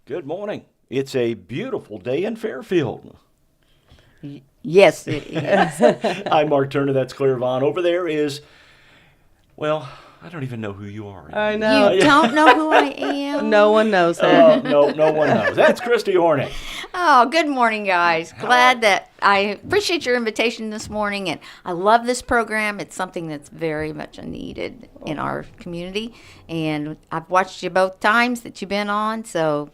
Good morning. It's a beautiful day in Fairfield. Yes, it is. I'm Mark Turner. That's Claire Vaughn. Over there is, well, I don't even know who you are. I know. You don't know who I am? No one knows her. No one knows. That's Christy Hornick. Oh, good morning, guys. Glad that I appreciate your invitation this morning, and I love this program. It's something that's very much needed in our community, and I've watched you both times that you've been on, so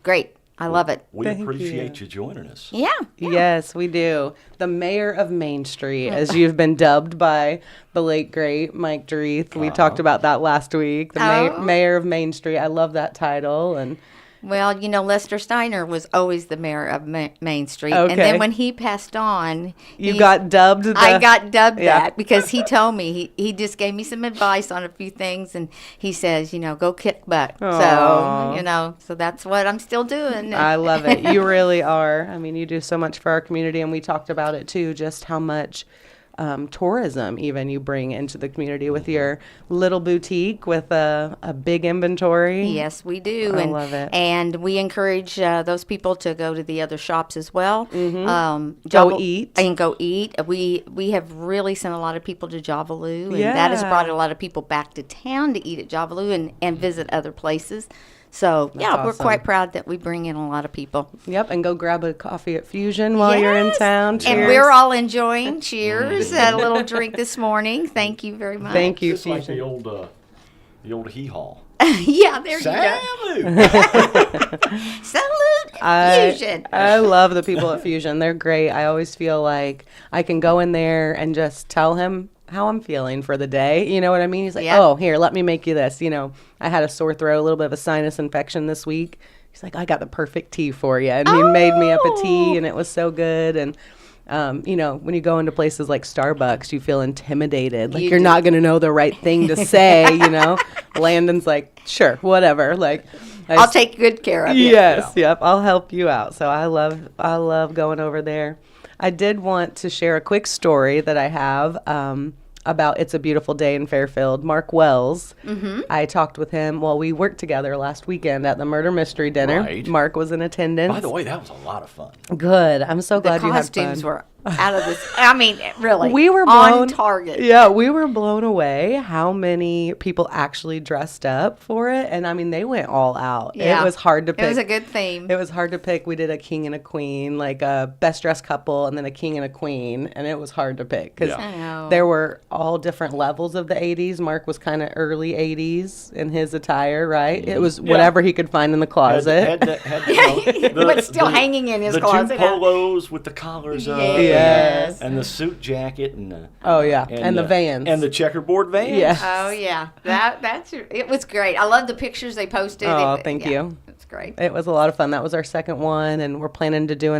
great. I love it. We Thank appreciate you joining us. Yeah. Yes, we do. The mayor of Main Street, as you've been dubbed by the late, great Mike Dreeth. We talked about that last week. The mayor of Main Street. I love that title. And Well, Lester Steiner was always the mayor of Main Street. Okay. And then when he passed on... you got dubbed I got dubbed Yeah. that because he told me, he just gave me some advice on a few things, and he says, go kick butt. Aw. So, so that's what I'm still doing. I love it. You really are. I mean, you do so much for our community, and we talked about it too, just how much tourism even you bring into the community with your little boutique with a big inventory. Yes, we do. I love it. And we encourage those people to go to the other shops as well. Go eat. And go eat. We have really sent a lot of people to Javaloo, and Yeah. that has brought a lot of people back to town to eat at Javaloo and visit other places. So, we're awesome. quite proud that we bring in a lot of people. Yep, and go grab a coffee at Fusion while you're in Yes. town. And Cheers. we're all enjoying. Cheers. Had a little drink this morning. Thank you very much. Thank you, Just like Fusion. the old hee-haw. Yeah, there you go. Salute! Salute Fusion. I love the people at Fusion. They're great. I always feel like I can go in there and just tell him how I'm feeling for the day. You know what I mean? He's like, Yep. oh, here, let me make you this. I had a sore throat, a little bit of a sinus infection this week. He's like, I got the perfect tea for you. And he made me up a tea, and it was so good. And, when you go into places like Starbucks, you feel intimidated. Like You you're do. not going to know the right thing to say, Landon's like, sure, whatever. Like, I'll take good care of you. Yes, yep. I'll help you out. So I love going over there. I did want to share a quick story that I have about It's a Beautiful Day in Fairfield. Mark Wells. Mm-hmm. I talked with him. Well, we worked together last weekend at the Murder Mystery Dinner. Right. Mark was in attendance. By the way, that was a lot of fun. Good. I'm so The glad you had costumes fun. were out of this. I mean, really. We were on blown, target. Yeah, we were blown away how many people actually dressed up for it. And I mean, they went all out. Yeah. It was hard to pick. It was a good theme. It was hard to pick. We did a king and a queen, like a best dressed couple, and then a king and a queen. And it was hard to pick because I know. there were all different levels of the 80s. Mark was kind of early 80s in his attire, right? It was whatever he could find in the closet. But still hanging in his closet. The two polos with the collars up. Yes. And the suit jacket and the Oh, yeah. And the Vans. And the checkerboard Vans. Yeah. Oh yeah, it was great. I love the pictures they posted. Oh, thank you. It's great. It was a lot of fun. That was our second one, and we're planning to do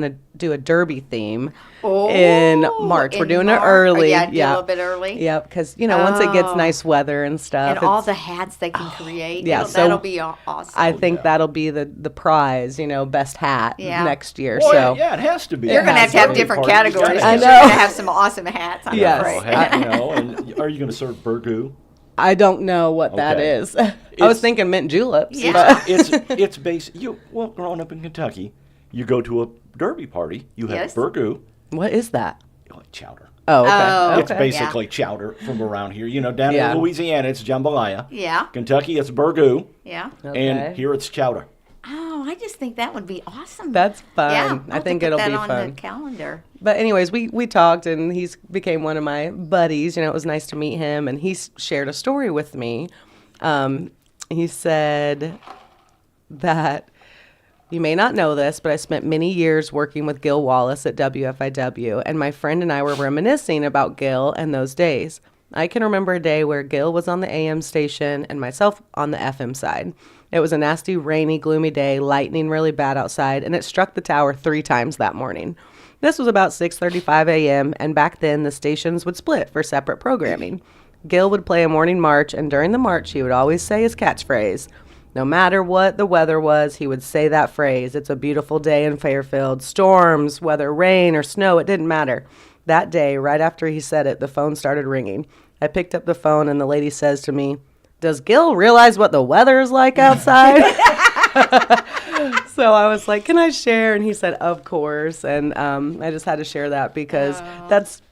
a derby theme Oh, in March. We're in doing it March. early. Yeah, do a little bit early. Yep, because once it gets nice weather and stuff, And all it's- the hats they can create. yeah, That'll so be awesome. I think that'll be the prize, best hat Yeah. next year. Well, so yeah, it has to be. You're going to has have to be. different Party. categories. I 'Cause know. You're going to have some awesome hats. I'm Yes. afraid. And are you going to serve burgoo? I don't know what that Okay. is. I was thinking mint juleps. Yeah. But It's basic. Growing up in Kentucky, you go to a derby party, you have Yes. burgoo, what is that? like chowder. Oh, okay. Oh. It's basically chowder from around here. Down Yeah. in Louisiana, it's jambalaya. Yeah. Kentucky, it's burgoo. Yeah. Okay. And here it's chowder. Oh, I just think that would be awesome. That's fun. Yeah, I think put it'll that be on fun. the calendar. But anyways, we talked, and he's became one of my buddies. It was nice to meet him, and he shared a story with me. He said that, you may not know this, but I spent many years working with Gil Wallace at WFIW, and my friend and I were reminiscing about Gil and those days. I can remember a day where Gil was on the AM station and myself on the FM side. It was a nasty, rainy, gloomy day, lightning really bad outside, and it struck the tower 3 times that morning. This was about 6:35 a.m., and back then the stations would split for separate programming. Gil would play a morning march, and during the march he would always say his catchphrase. No matter what the weather was, he would say that phrase. It's a beautiful day in Fairfield. Storms, whether rain or snow, it didn't matter. That day, right after he said it, the phone started ringing. I picked up the phone, and the lady says to me, "Does Gil realize what the weather is like outside?" So I was like, can I share? And he said, of course. And I just had to share that because that's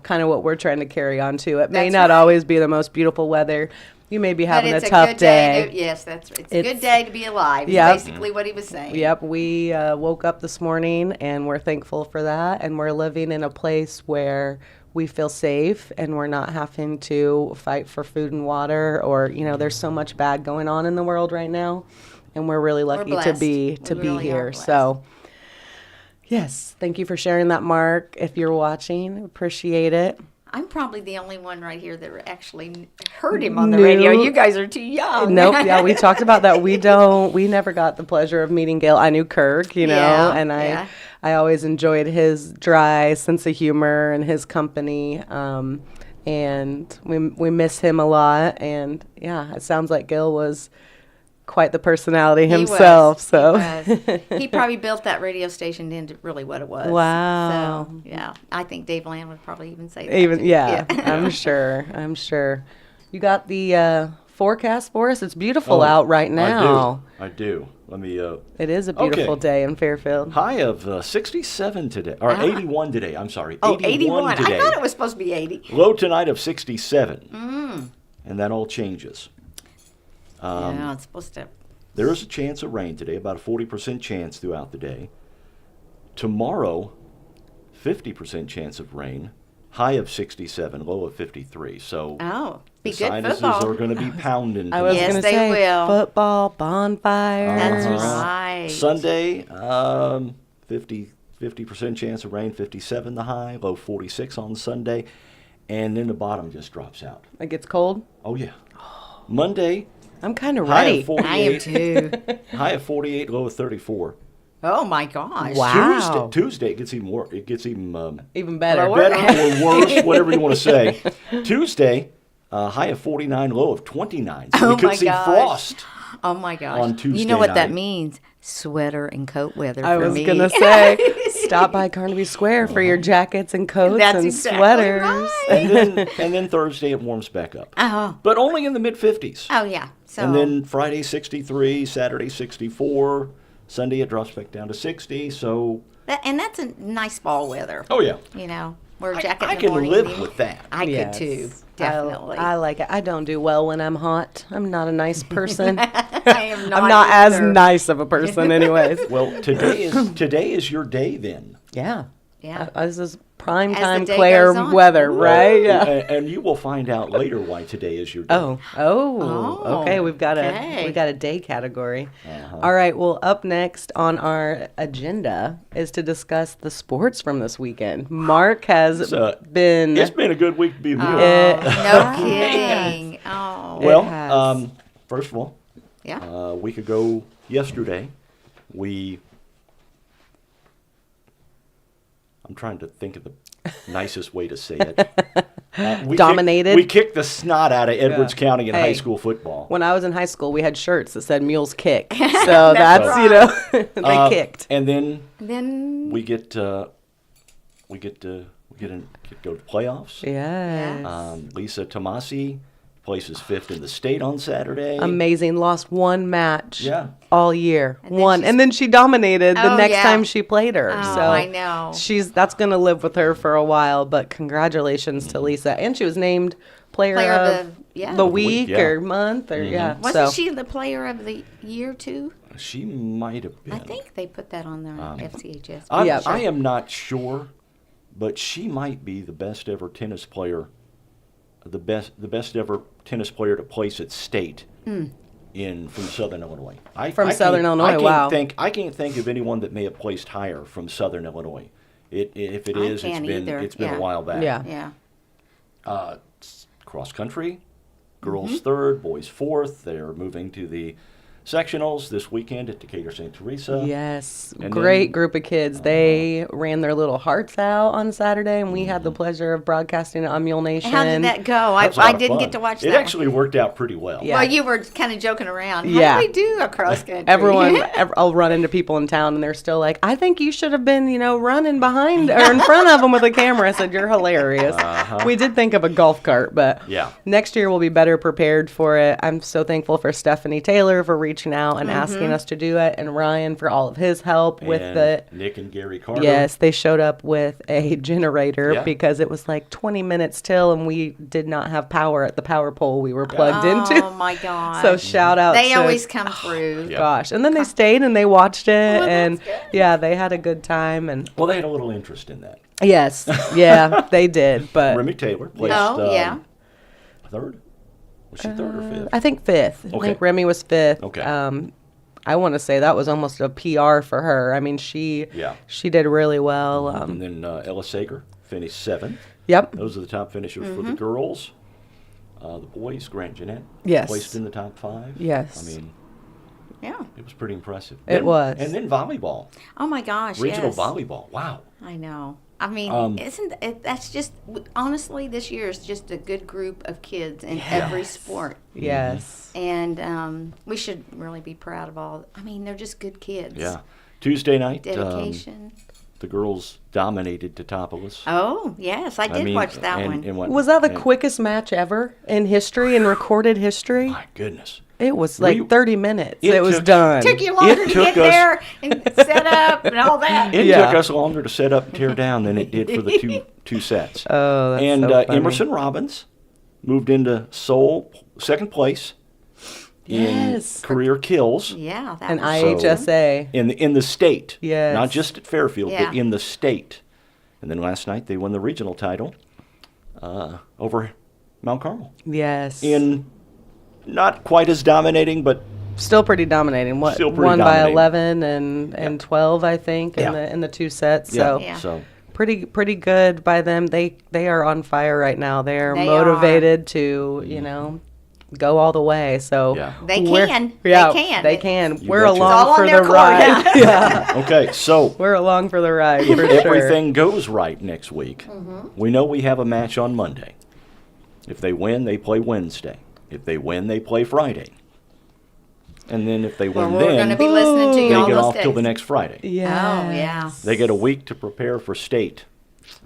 kind of what we're trying to carry on to. It may That's not right. always be the most beautiful weather. You may be But having a it's tough good day. yes, that's right. It's a good day to be alive. Yep. Is basically what he was saying. Yep, we woke up this morning and we're thankful for that. And we're living in a place where we feel safe and we're not having to fight for food and water or, there's so much bad going on in the world right now. And we're really lucky to blessed. be We really are here. blessed. So, yes, thank you for sharing that, Mark. If you're watching, appreciate it. I'm probably the only one right here that actually heard him on the radio. You guys are too young. Nope. Yeah, we talked about that. We never got the pleasure of meeting Gail. I knew Kirk, Yeah, and yeah. I always enjoyed his dry sense of humor and his company. And we miss him a lot. And yeah, it sounds like Gail was quite the personality He himself. was. So He was. He probably built that radio station into really what it was. Wow. So, yeah. I think Dave Land would probably even say that. even too. yeah, I'm sure. You got the forecast for us? It's beautiful out right now. I do. Let me. It is a beautiful Okay. day in Fairfield. High of 67 today, or 81 today. I'm sorry. Oh, 81. today. I thought it was supposed to be 80. Low tonight of 67. And that all changes. Yeah, it's supposed to. There is a chance of rain today, about a 40% chance throughout the day. Tomorrow, 50% chance of rain, high of 67, low of 53. So Oh, be the good sinuses football. are going to be pounding. I was Yes, going to they say will. football, bonfires. That's Uh-huh. right. Sunday, 50% chance of rain, 57 the high, low 46 on Sunday, and then the bottom just drops out. It gets cold. Oh yeah. Monday, I'm kind of high ready. of 48, I am too. high of 48, low of 34. Oh my gosh. Wow. Tuesday it gets even more. It gets even Even better. Lower. better or worse, whatever you want to say. Tuesday, high of 49, low of 29. So Oh we could my see gosh. frost. Oh my gosh. On Tuesday You know what that night. means? Sweater and coat weather I for was me. going to say, stop by Carnaby Square for your jackets and coats That's and exactly sweaters. right. And then Thursday it warms back up. Oh. But only in the mid 50s. Oh yeah. So And then Friday 63, Saturday 64, Sunday it drops back down to 60. So and that's a nice fall weather. oh yeah, You know, wear a jacket I in the can morning. live with that. I Yes. could too. Definitely. I like it. I don't do well when I'm hot. I'm not a nice person. I am not. I'm not as either. nice of a person, anyways. Well, today is your day then. Yeah. Yeah. This is prime As the time day Claire goes on. weather, right? Yeah. And you will find out later why today is your day. Oh, okay. We've got okay. a day category. All right. Well, up next on our agenda is to discuss the sports from this weekend. Mark has been. It's been a good week to be a mule. No kidding. Oh. Well, has. first of all, Yeah. a week ago yesterday, I'm trying to think of the nicest way to say it. Dominated? We kicked the snot out of Edwards County in Hey. high school football. When I was in high school, we had shirts that said "Mules Kick," so that's they kicked. And then Then we get to go to playoffs. Yeah. Lisa Tomasi places 5th in the state on Saturday. Amazing. Lost one match Yeah. all year. then One. she's- And then she dominated the Oh, next yeah. time she played her. Oh, so I know. that's going to live with her for a while, but congratulations to Lisa. And she was named player of the week yeah. or month or yeah. wasn't so she the player of the year too? She might have been. I think they put that on their FCHS. Yeah. I am not sure, but she might be the best ever tennis player, the best ever tennis player to place at state from Southern Illinois. From Southern Illinois, wow. I can't think of anyone that may have placed higher from Southern Illinois. If it I is, can't either. it's been Yeah. a while back. yeah. Yeah. Cross country, girls 3rd, boys 4th. They're moving to the sectionals this weekend at Decatur St. Teresa. Yes, And great then- group of kids. They ran their little hearts out on Saturday, and we had the pleasure of broadcasting it on Mule Nation. How did that go? I That was a lot of didn't fun. get to watch It that. actually worked out pretty well. Yeah. Well, you were kind of joking around. How Yeah. do we do a cross country? Everyone, I'll run into people in town, and they're still like, "I think you should have been, running behind or in front of them with a camera." I said, "You're hilarious." We did think of a golf cart, but Yeah. next year we'll be better prepared for it. I'm so thankful for Stephanie Taylor for reaching out and asking us to do it, and Ryan for all of his help with And the. Nick and Gary Carter. Yes, they showed up with a generator Yeah. because it was like 20 minutes till, and we did not have power at the power pole we were plugged into. Oh my gosh. So shout out They to always come through. Yep. gosh. And then they stayed and they watched it, Well, and that's good. yeah, they had a good time. And Well, they had a little interest in that. yes, yeah, they did. But Remy Taylor placed Oh, yeah. third. Was she third or fifth? I think fifth. I Okay. think Remy was fifth. Okay. I want to say that was almost a PR for her. I mean, she did really well. And then Ella Sager finished seventh. Yep. Those are the top finishers for the girls. The boys, Grant Jeanette, Yes. placed in the top 5. Yes. I mean, Yeah. it was pretty impressive. It was. And then volleyball, Oh my gosh. regional yes. volleyball. Wow. I know. I mean, isn't it, that's just honestly this year is just a good group of kids in every sport, Yes. and we should really be proud of all. I mean, they're just good kids. Yeah. Tuesday night, Dedication. the girls dominated Teutopolis. Oh yes, I did watch that one. And what- Was that the and- quickest match ever in history, in recorded history? My goodness. It was like We- 30 minutes. it It was took- done. Took you longer to took get us- there and set up and all that. It Yeah. took us longer to set up and tear down than it did for the two sets. Oh, that's And so funny. Emerson Robbins moved into sole second place in Yes. career kills Yeah, that And was IHSA. in the state. Yes. Not just at Fairfield, Yeah. but in the state. And then last night they won the regional title over Mount Carmel. Yes. In not quite as dominating, but Still pretty dominating. What, Still pretty won by dominating. 11 and 12, I think, Yeah. in the two sets. So Yeah. so pretty good by them. They are on fire right now. They're They motivated to, go all the way. So Yeah. They we're- can. Yeah, They can. They can. You We're betcha. It's along all on for their the court, ride. huh? Yeah. okay, so We're along for the ride if for sure. everything goes right next week, we know we have a match on Monday. If they win, they play Wednesday. If they win, they play Friday. And then if they Well, win, we're going to then be listening to they you all get those off days. till the next Friday. Yeah. Oh yeah. They get a week to prepare for state.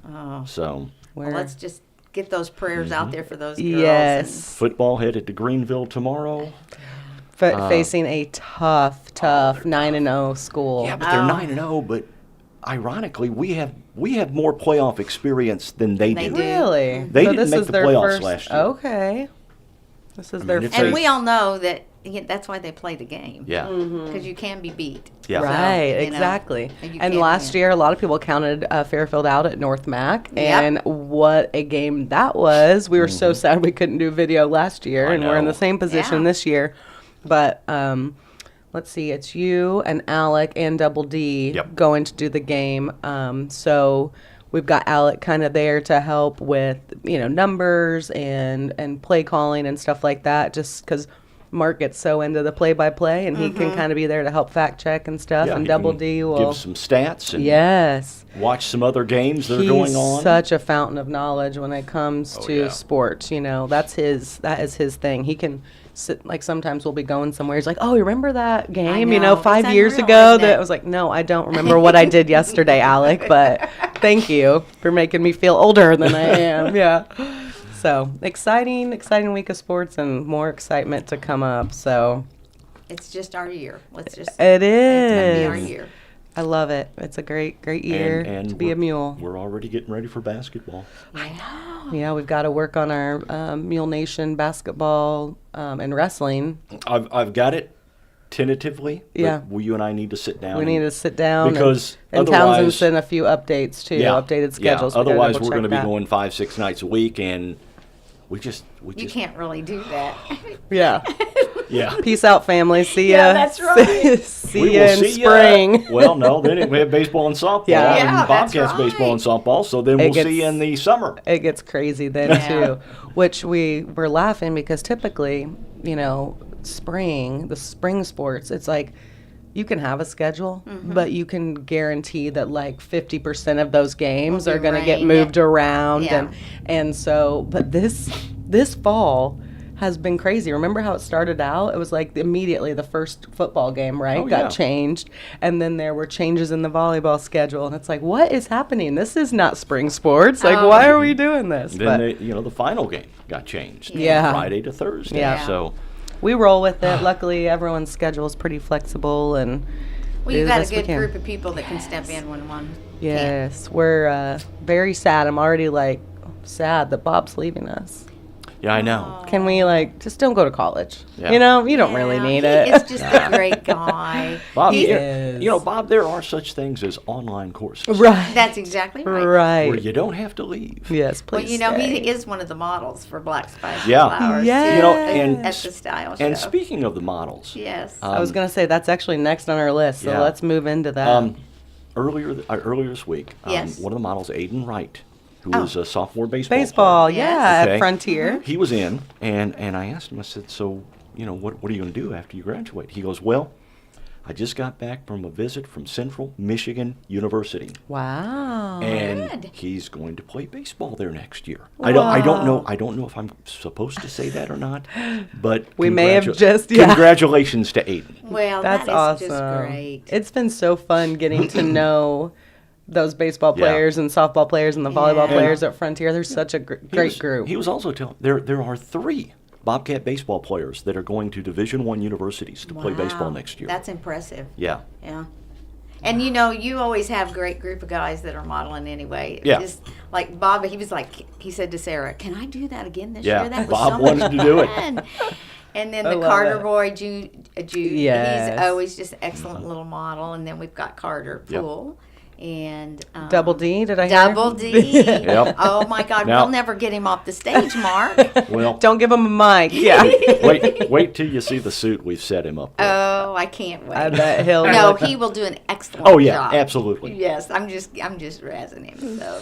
Oh. So Well, let's just get those prayers out there for those girls. Yes. football headed to Greenville tomorrow. Facing a tough 9-0 school. Yeah, but they're Oh. 9-0. But ironically, we have more playoff experience than they They do. do. Really? They So didn't this make is the their playoffs first, last year. Okay. This is their it's first. And we all know that that's why they play the game. Yeah, Because you can be beat. yeah. Right, you know, exactly. and you And can't last win. year, a lot of people counted Fairfield out at North Mac, Yep. and what a game that was. We were so sad we couldn't do video last year, I and we're in know. the same position Yeah. this year. But let's see, it's you and Alec and Double D Yep. going to do the game. So we've got Alec kind of there to help with, numbers and play calling and stuff like that, just because Mark gets so into the play-by-play, and he can kind of be there to help fact-check and stuff, Yeah, and he Double can D will... give some stats and Yes. watch some other games that are He's going on. such a fountain of knowledge when it comes Oh, to yeah. sports. That is his thing. He can sit, like, sometimes we'll be going somewhere. He's like, "Oh, remember that game? know. 5 It's years unreal, ago." isn't That it? I was like, "No, I don't remember what I did yesterday, Alec." But thank you for making me feel older than I am. Yeah. So exciting week of sports, and more excitement to come up. So It's just our year. Let's just. it It's gonna be our is. year. I love it. It's a great year and to be a mule. We're already getting ready for basketball. Yeah, we've got to work on our Mule Nation basketball and wrestling. I've got it tentatively. but Yeah. you and I need to sit down. We need to sit down because and otherwise, Townsend sent a few updates too, updated schedules. Yeah. We gotta Otherwise, double we're going to check be that. going 5-6 nights a week, and we just You can't really do that. Yeah. yeah. Peace out, family. See ya. Yeah, that's right. see We ya will in see ya. spring. Well, no, then we have baseball and softball, Yeah. Yeah, and that's Bobcats right. baseball and softball. So then we'll gets- see you in the summer. It gets crazy then Yeah. too, which we were laughing because typically, the spring sports, it's like you can have a schedule, but you can guarantee that like 50% of those games Will are be going to get rain. moved around, Yeah. and so, but this fall has been crazy. Remember how it started out? It was like immediately the first football game, right, Oh, got yeah. changed, and then there were changes in the volleyball schedule, and it's like, what is happening? This is not spring sports. Like, Oh. why are we doing this? Then the final game got changed. Yeah. Friday to Thursday. Yeah. So we roll with it. Luckily, everyone's schedule is pretty flexible, and Well, do you've the got a best we good can. group of people that can step in when one can't. Yes, we're very sad. I'm already like sad that Bob's leaving us. Yeah, I know. Can we just don't go to college? Yeah. You know, you don't really Yeah, need he it. is just a great guy. Bob, He you is. know, Bob, there are such things as online courses Right. That's exactly right. Right. where you don't have to leave. Yes, Well, please. you know, stay. he is one of the models for Black Spice Yeah. Flowers. Yes. You know, and at the style show. and speaking of the models, Yes. I was gonna say that's actually next on our list, so Yeah. let's move into that. earlier this week, Yes. one of the models, Aiden Wright, who Oh. is a sophomore baseball Baseball, Yes. yeah, Okay. at Frontier. player, he was in, and I asked him, I said, so, you know, what are you going to do after you graduate? He goes, well, I just got back from a visit from Central Michigan University, Wow. and Good. he's going to play baseball there next year. I don't know if I'm supposed to say that or not, but We may have yeah. congratulations to Aiden. Well, That's that is awesome. just great. It's been so fun getting to know those baseball Yeah. players and softball players and the volleyball Yeah. players at Frontier. They're such a great group. He was also telling there are 3 Bobcat baseball players that are going to Division I universities to play baseball Wow. next year. That's impressive. Yeah. Yeah. And you know, you always have a great group of guys that are modeling anyway. Yeah. Just like Bob, he said to Sarah, "Can I do that again this Yeah, year? That was Bob so much wanted to do it. fun." And then I the love Carter it. boy, Jude, Yes. he's always just an excellent little model. And then we've got Carter Yep. Poole. And Double D, did I hear? Double D. Yep. Oh my God, Now- we'll never get him off the stage, Mark. Well, Don't give him a mic. Yeah. wait till you see the suit we've set him up with. Oh, I can't wait. I bet he'll. No, look- he will do an excellent Oh, yeah, job. absolutely. Yes, I'm just razzing him. So.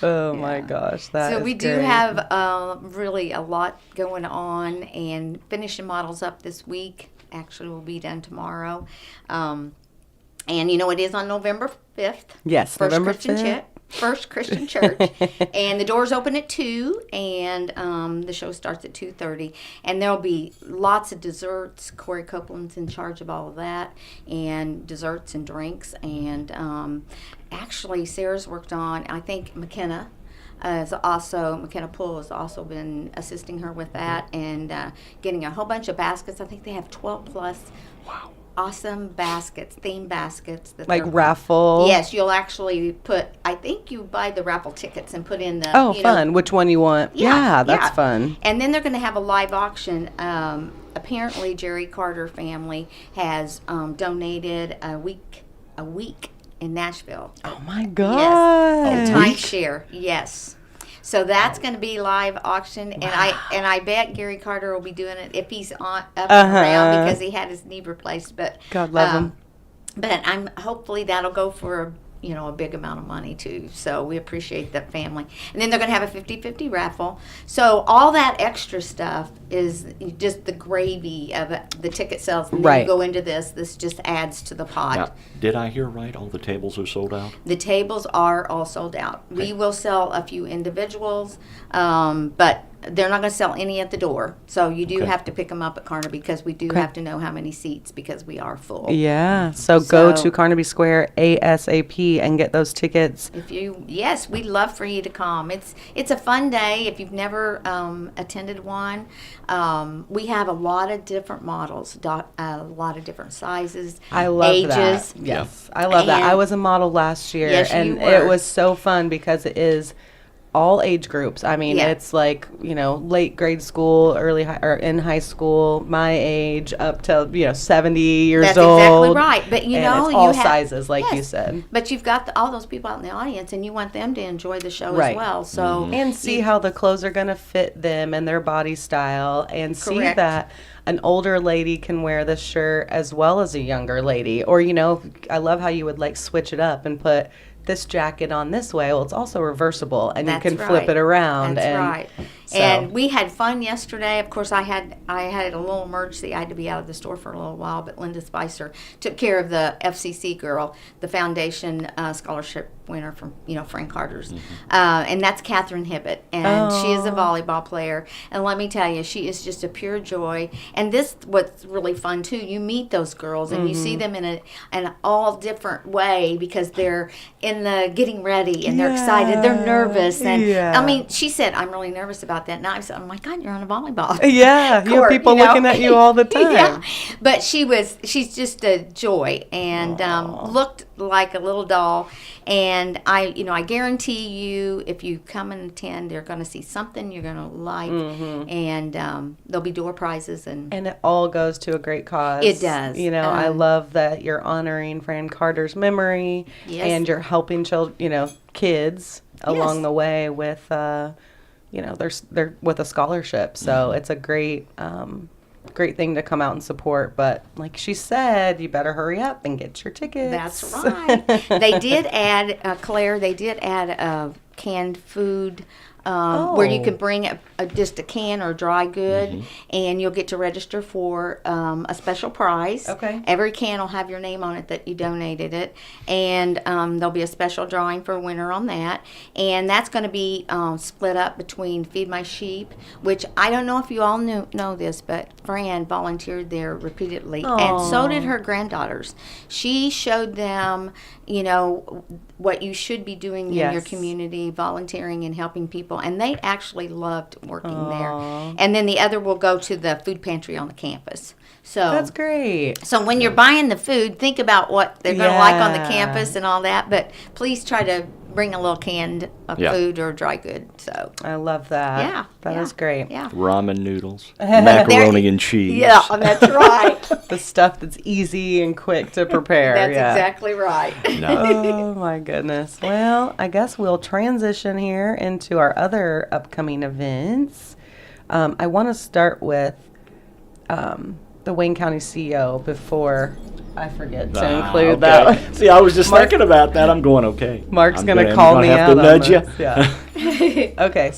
Oh my gosh, that So is we do great. have really a lot going on, and finishing models up this week. Actually, will be done tomorrow. And you know, it is on November 5th. Yes, First November Christian 5th. First Christian Church, and the doors open at 2, and the show starts at 2:30. And there'll be lots of desserts. Corey Copeland's in charge of all of that, and desserts and drinks. And actually, Sarah's worked on. I think McKenna Poole has also been assisting her with that, and getting a whole bunch of baskets. I think they have 12 plus. Wow. Awesome baskets, theme baskets. That Like they're- raffle. Yes, you'll actually put. I think you buy the raffle tickets and put in the. Oh, you know, fun. Which one you want? Yeah, that's yeah. fun. And then they're going to have a live auction. Apparently, Jerry Carter family has donated a week in Nashville. Oh my Yes, god. and A week? timeshare. Yes. So that's going to be live auction, and I bet Gary Carter will be doing it if he's up and around, because he had his knee replaced. But God love him. But I'm hopefully that'll go for a big amount of money too. So we appreciate that family. And then they're going to have a 50-50 raffle. So all that extra stuff is just the gravy of it, the ticket sales. And then Right. you go into this. This just adds to the pot. Now, did I hear right? All the tables are sold out? The tables are all sold out. We will sell a few individuals, but they're not going to sell any at the door. So you do Okay. have to pick them up at Carnaby, because we do Okay. have to know how many seats, because we are full. Yeah. So go So- to Carnaby Square ASAP and get those tickets. Yes, we'd love for you to come. It's a fun day if you've never attended one. We have a lot of different models, a lot of different sizes, I love ages. that. Yes, I love that. And- I was a model last year, Yes, you and were. it was so fun because it is all age groups. I mean, Yeah. it's like, late grade school, early high, or in high school, my age, up to 70 years That's old. exactly right. But and it's all you have, sizes, like you yes, said. But you've got all those people out in the audience, and you want them to enjoy the show Right. as well. So And see how the clothes are going to fit them and their body style, and see Correct. that an older lady can wear this shirt as well as a younger lady. Or, I love how you would switch it up and put this jacket on this way. Well, it's also reversible, and That's you can flip right. it around. That's and right. so- And we had fun yesterday. Of course, I had a little emergency. I had to be out of the store for a little while, but Linda Spicer took care of the FCC girl, the foundation scholarship winner from Frank Carter's, and that's Catherine Hibbett, and she is a volleyball player. And let me tell you, she is just a pure joy. And what's really fun too. You meet those girls, and you see them in an all different way, because they're in the getting ready, and they're excited, they're nervous, and Yeah. I mean, she said, "I'm really nervous about about that. Now I said, "Oh my God, you're on a volleyball." Yeah, you have court, people you know? looking at you all the time. Yeah, but she's just a joy and looked like a little doll. And I guarantee you, if you come and attend, you're going to see something you're going to like, and there'll be door prizes and it all goes to a great cause. It does. I love that you're honoring Fran Carter's memory, Yes. and you're helping kids along Yes. the way with, they're with a scholarship. So it's a great thing to come out and support. But like she said, you better hurry up and get your tickets. That's right. They did add, Claire, canned food where you can bring just a can or dry good, and you'll get to register for a special prize. Okay. Every can will have your name on it that you donated it, and there'll be a special drawing for a winner on that. And that's going to be split up between Feed My Sheep, which I don't know if you all know this, but Fran volunteered there repeatedly, and so did her granddaughters. She showed them, what you should be doing in your Yes. community, volunteering and helping people, and they actually loved working there. And then the other will go to the food pantry on the campus. So That's great. So when you're buying the food, think about what they're going to like on the Yeah. campus and all that, but please try to bring a little canned Yeah. food or dry good. So I love that. yeah, That is great. Yeah. Ramen noodles, macaroni and cheese. Yeah, that's right. The stuff that's easy and quick to prepare. That's yeah. exactly right. No. Oh my goodness. Well, I guess we'll transition here into our other upcoming events. I want to start with the Wayne County CEO before I forget to include okay. that. See, I was just Mark- thinking about that. I'm going, okay. Mark's I'm gonna call I'm me have out to on nudge this. you. Yeah. Okay,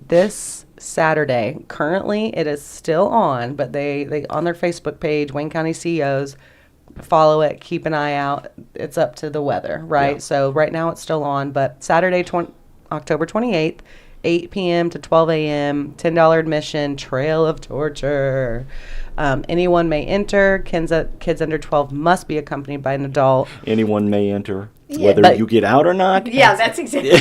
this Saturday, currently it is still on, but they on their Facebook page, Wayne County CEOs, follow it, keep an eye out. It's up to the weather, right? Yeah. So right now it's still on, but Saturday, October 28th, 8 p.m. to 12 a.m., $10 admission, Trail of Torture. Anyone may enter. Kids under 12 must be accompanied by an adult. Anyone may enter, Yeah, whether but- you get out or not. Yeah, that's exactly.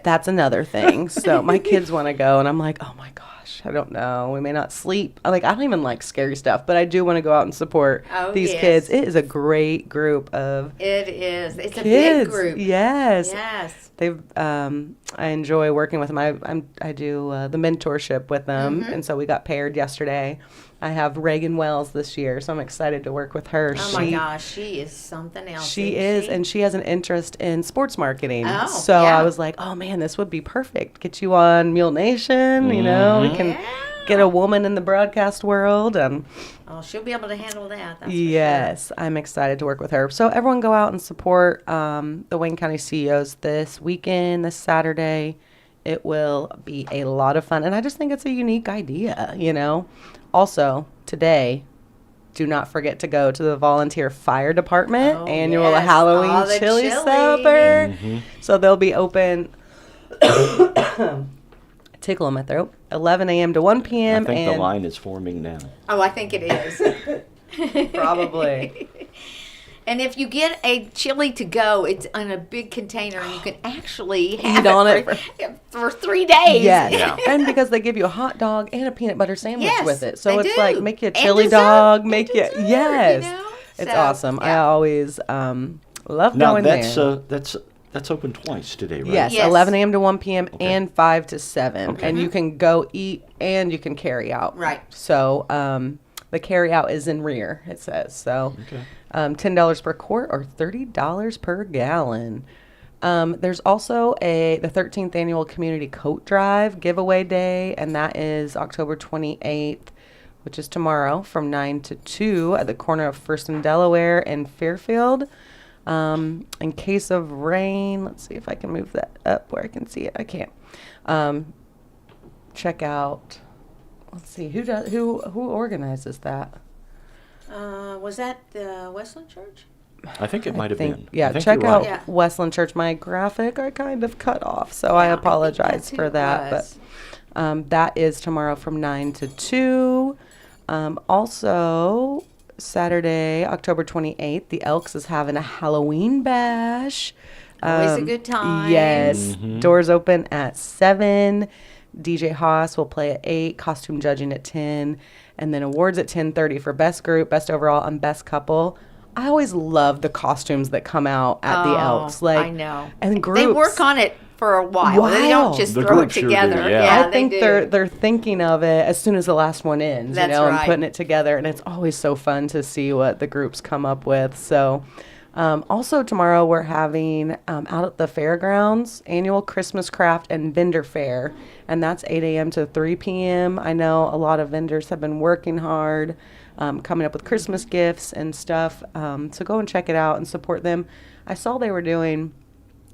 That's another thing. So my kids want to go, and I'm like, oh my gosh, I don't know. We may not sleep. I don't even like scary stuff, but I do want to go out and support these yes. kids. It is a great group of It is. It's a kids. big group. Yes. Yes. They've. I enjoy working with them. I do the mentorship with them, and so we got paired yesterday. I have Reagan Wells this year, so I'm excited to work with her. Oh my gosh, she is something else. She isn't is, and she has an interest in sports marketing. Oh, so yeah. I was like, oh man, this would be perfect. Get you on Mule Nation, we can Yeah. get a woman in the broadcast world. And Oh, she'll be able to handle that. That's yes, I'm excited to work with her. So everyone go out and support the Wayne County CEOs this weekend, this Saturday. It will be a lot of fun. And I just think it's a unique idea, Also, today, do not forget to go to the Volunteer Fire Department Oh, annual yes. Halloween All the chili chili. supper. So they'll be open. Tickle in my throat. 11 a.m. to 1 p.m. I think and the line is forming now. Oh, I think it is. probably. And if you get a chili to go, it's in a big container, and you can actually Eat have on it for 3 days. Yes. Yeah. And because they give you a hot dog and a peanut butter sandwich Yes, with it. So they it's do. like make you a And chili dessert. dog, And make you dessert, yes. It's So, awesome. I yeah. always love Now going that's there. that's open twice today, right? Yes, Yes. 11 a.m. to 1 p.m. Okay. and 5 to 7. Okay. And you can go eat and you can carry out. Right. So the carry out is in rear, it says. So Okay. $10 per quart or $30 per gallon. There's also the 13th annual community coat drive giveaway day, and that is October 28th, which is tomorrow, from 9 to 2 at the corner of First and Delaware and Fairfield. In case of rain, let's see if I can move that up where I can see it. I can't. Check out. Let's see who organizes that. Was that the Westland Church? I think it might have been. Yeah, I think check you're out right. Yeah. Westland Church. My graphic I kind of cut off, so I Yeah, think apologize that's who for it that. was. But that is tomorrow from 9 to 2. Also, Saturday, October 28th, the Elks is having a Halloween bash. Always a good time. Yes. Doors open at 7. DJ Haas will play at 8, costume judging at 10, and then awards at 10:30 for best group, best overall, and best couple. I always love the costumes that come out at the Elks. I know. And groups. They work on it for a while. They don't just The throw it groups sure do, together. yeah. I think they're thinking of it as soon as the last one ends, That's and right. putting it together. And it's always so fun to see what the groups come up with. So, also tomorrow we're having out at the fairgrounds annual Christmas craft and vendor fair, and that's 8 a.m. to 3 p.m. I know a lot of vendors have been working hard, coming up with Christmas gifts and stuff. So go and check it out and support them. I saw they were doing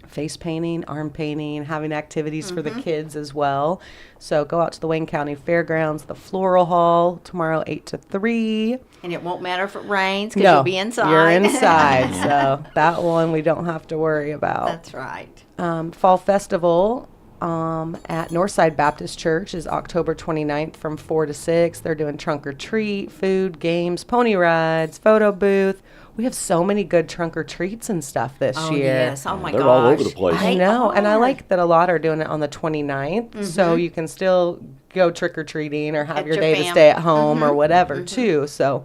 face painting, arm painting, having activities for the kids as well. So go out to the Wayne County Fairgrounds, the Floral Hall, tomorrow 8 to 3. And it won't matter if it rains because No, you'll be inside. you're inside. So that one we don't have to worry about. That's right. Fall Festival at Northside Baptist Church is October 29th from 4 to 6. They're doing trunk or treat, food, games, pony rides, photo booth. We have so many good trunk or treats and stuff this Oh, year. yes. Oh, my gosh. They're all over the place. I They know, and I are. like that a lot are doing it on the 29th, so you can still go trick-or-treating or have At your your day to fam. stay at home or whatever, too. So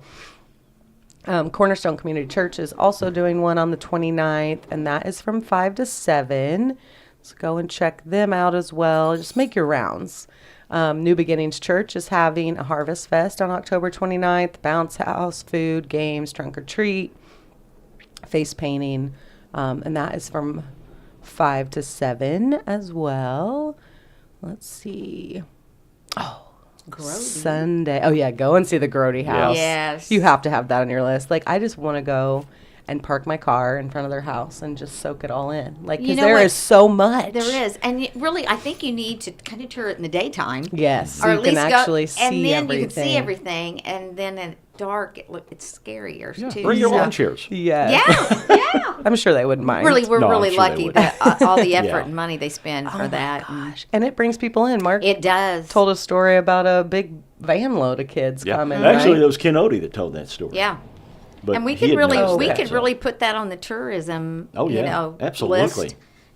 Cornerstone Community Church is also doing one on the 29th, and that is from 5 to 7. So go and check them out as well. Just make your rounds. New Beginnings Church is having a Harvest Fest on October 29th, bounce house, food, games, trunk or treat, face painting, and that is from 5 to 7 as well. Let's see. Sunday. Oh, yeah, go and see the Grody House. Yes. You have to have that on your list. Like, I just want to go and park my car in front of their house and just soak it all in. Like, You because know there what? is so much. There is. And really, I think you need to kind of tour it in the daytime. Yes, Or you at can least actually go, see and then everything. you can see everything. And then at dark, it's scarier, Yeah, too. bring your So- lawn chairs. Yes. Yeah, yeah. I'm sure they wouldn't mind. Really, we're No, I'm really sure they lucky would. that all the effort Yeah. and money they spend for that. And Gosh. And it brings people in. Mark it does. told a story about a big van load of kids Yeah. coming. Actually, right? it was Ken Odie that told that story. Yeah. But And we he could had really, noticed we that, could so- really put that on the tourism, Oh, yeah. you know, Absolutely. list,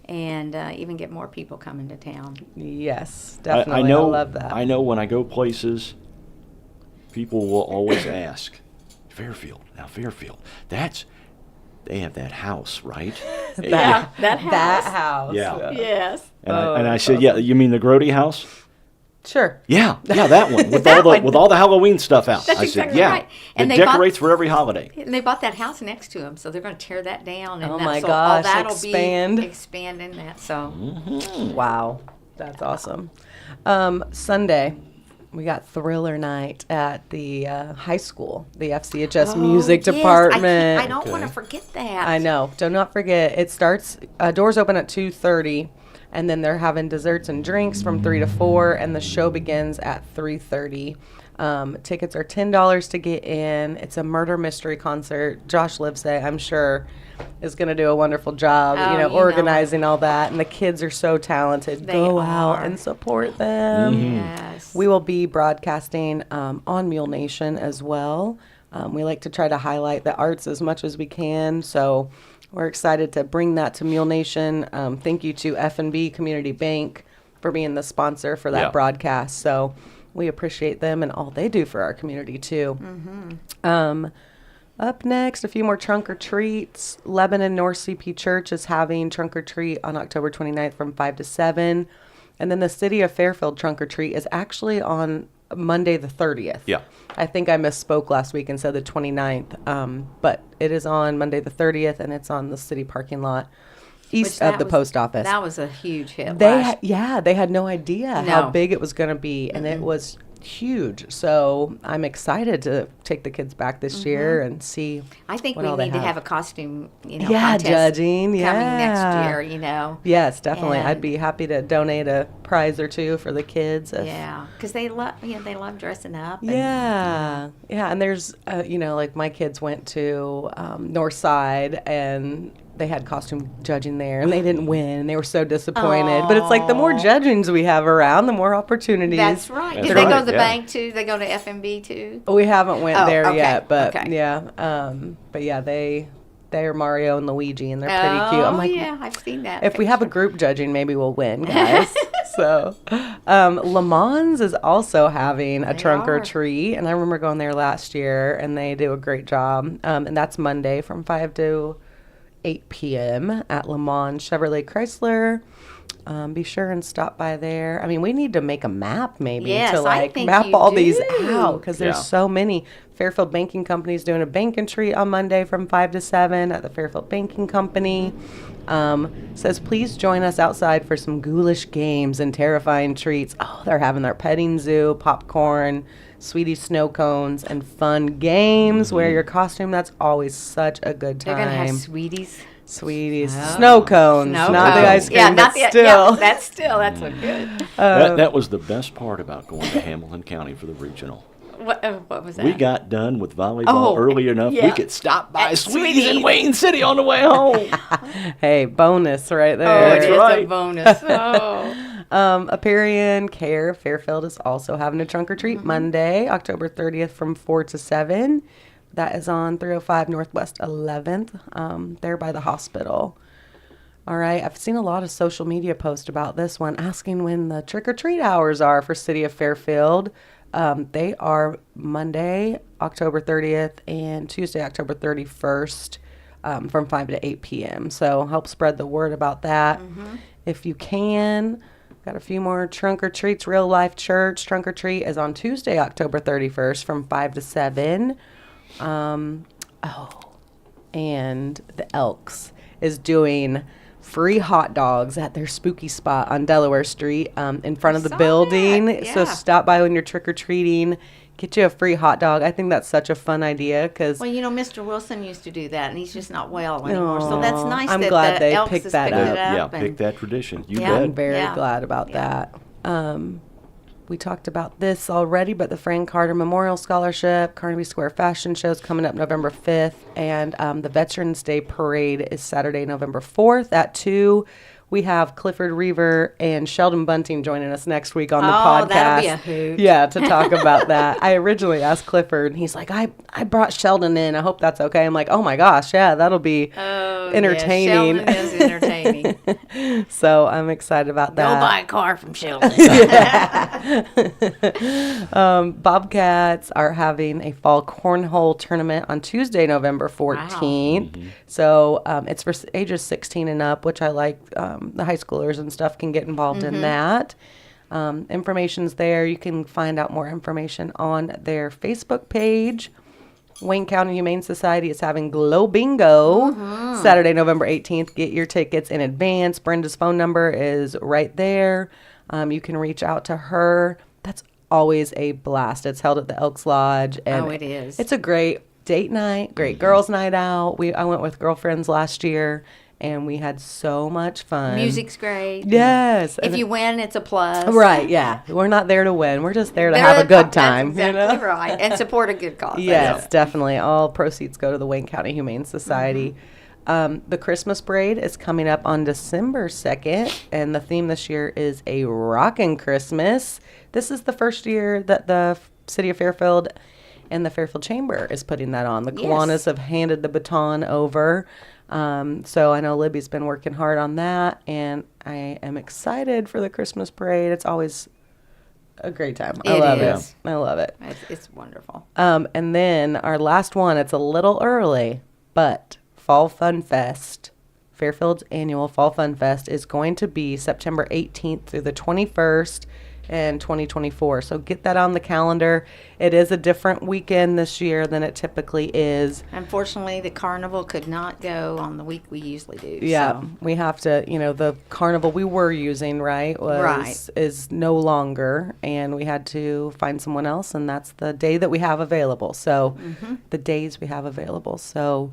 and even get more people coming to town. Yes, definitely. I know. love that. I know when I go places, people will always ask, Fairfield. Now Fairfield, they have that house, right? Yeah, that house. That house. Yeah. Yes. And I said, yeah, you mean the Grody house? Sure. Yeah, that one with That all the one. with all the Halloween stuff out. That's I said, exactly yeah, right. And it they bought- decorates for every holiday. And they bought that house next to them, so they're going to tear that down. And Oh that, my so gosh, all that'll expand. be expanding that. So Wow. That's awesome. Sunday, we got Thriller Night at the high school, the FCHS Music yes, Department. I don't want to forget that. I know. Do not forget. It starts, doors open at 2:30, and then they're having desserts and drinks from 3 to 4, and the show begins at 3:30. Tickets are $10 to get in. It's a murder mystery concert. Josh Livesay, I'm sure, is going to do a wonderful job, Oh, you know organizing all that. And the kids are so talented. They Go out are. and support them. Yes. We will be broadcasting on Mule Nation as well. We like to try to highlight the arts as much as we can, so we're excited to bring that to Mule Nation. Thank you to F&B Community Bank for being the sponsor for that Yeah. broadcast. So we appreciate them and all they do for our community too. Up next, a few more trunk or treats. Lebanon North CP Church is having trunk or treat on October 29th from 5 to 7. And then the City of Fairfield trunk or treat is actually on Monday the 30th. Yeah. I think I misspoke last week and said the 29th. But it is on Monday the 30th, and it's on the city parking lot east Which of the that was- post office. That was a huge hit. They last- they had no idea how No. big it was going to be, and it was huge. So I'm excited to take the kids back this year and see. I think what we all they need to have. have a costume, Yeah, contest judging, coming next yeah. year. You know. Yes, definitely. And- I'd be happy to donate a prize or two for the kids. if- Yeah, because they love, they love dressing up. And, Yeah, yeah, and there's, like my kids went to North Side and they had costume judging there, and they didn't win, and they were so disappointed. But it's like the more judgings we have around, the more opportunities. That's right. That's Did they go right, to the yeah. bank too? They go to FMB too? We haven't went Oh, there okay, yet, but okay. yeah, they're Mario and Luigi, and they're pretty cute. I'm like, yeah, I've seen that. if we have a picture. group judging, maybe we'll win, guys. So, Le Mans is also having a They trunk or are. treat, and I remember going there last year, and they do a great job. And that's Monday from 5 to 8 p.m. at Le Mans Chevrolet Chrysler. Be sure and stop by there. I mean, we need to make a map maybe Yes, to I like think map you all these do. out because there's Yeah. so many. Fairfield Banking Company is doing a bank and treat on Monday from 5 to 7 at the Fairfield Banking Company. Says, please join us outside for some ghoulish games and terrifying treats. Oh, they're having their petting zoo, popcorn, sweetie snow cones, and fun games. Wear your costume. That's always such a good They're time. going to have sweeties. Sweeties. Snow cones. Snow not the cones. ice cream, Yeah, but not the, still. Yeah, that's still, that's a good. That was the best part about going to Hamilton County for the regional. What was that? We got done with volleyball Oh, early enough. We yeah. could stop by At Sweeties in Sweeties. Wayne City on the way home. Hey, bonus right Oh, there. it That's is a right. bonus. Oh. Aperion Care Fairfield is also having a trunk or treat Monday, October 30th from 4 to 7. That is on 305 Northwest 11th, there by the hospital. All right, I've seen a lot of social media posts about this one, asking when the trick or treat hours are for City of Fairfield. They are Monday, October 30th, and Tuesday, October 31st, from 5 to 8 p.m. So help spread the word about that if you can. Got a few more trunk or treats. Real Life Church trunk or treat is on Tuesday, October 31st, from 5 to 7. And the Elks is doing free hot dogs at their spooky spot on Delaware Street in front of the saw building. that, So yeah. stop by when you're trick-or-treating. Get you a free hot dog. I think that's such a fun idea because Well, Mr. Wilson used to do that, and he's just not well anymore. So that's Aw, nice I'm that glad the they Elks picked has that picked up. it Yeah, up. pick that tradition. You Yeah. I'm bet. very Yeah. glad about Yeah. that. We talked about this already, but the Frank Carter Memorial Scholarship, Carnaby Square Fashion Show is coming up November 5th, and the Veterans Day Parade is Saturday, November 4th at 2. We have Clifford Reaver and Sheldon Bunting joining us next week on the podcast. Oh, that'll be a hoot. Yeah, to talk about that. I originally asked Clifford, and he's like, I brought Sheldon in. I hope that's okay. I'm like, oh my gosh, yeah, that'll be entertaining. Yeah, Sheldon is entertaining. So I'm excited about Go that. buy a car from Sheldon. Bobcats are having a fall cornhole tournament on Tuesday, November 14th. So it's for ages 16 and up, which I like. The high schoolers and stuff can get involved in that. Information's there. You can find out more information on their Facebook page. Wayne County Humane Society is having Glow Bingo Saturday, November 18th. Get your tickets in advance. Brenda's phone number is right there. You can reach out to her. That's always a blast. It's held at the Elks Lodge. And Oh, it is. It's a great date night, great girls' night out. I went with girlfriends last year, and we had so much fun. Music's great. Yes. If you win, it's a plus. Right, yeah. We're not there to win. We're just there to They're have a the- good time. That's exactly you know? right. And support a good cause. Yes, definitely. All proceeds go to the Wayne County Humane Society. The Christmas parade is coming up on December 2nd, and the theme this year is a rockin' Christmas. This is the first year that the City of Fairfield and the Fairfield Chamber is putting that on. The Yes. Kiwanis have handed the baton over. So I know Libby's been working hard on that, and I am excited for the Christmas parade. It's always a great time. I It love is. it. I love it. It's wonderful. And then our last one, it's a little early, but Fall Fun Fest, Fairfield's annual Fall Fun Fest is going to be September 18th through the 21st in 2024. So get that on the calendar. It is a different weekend this year than it typically is. Unfortunately, the carnival could not go on the week we usually do. Yeah, So. we have to, the carnival we were using, Right. is no longer, and we had to find someone else, and that's the day that we have available. So the days we have available. So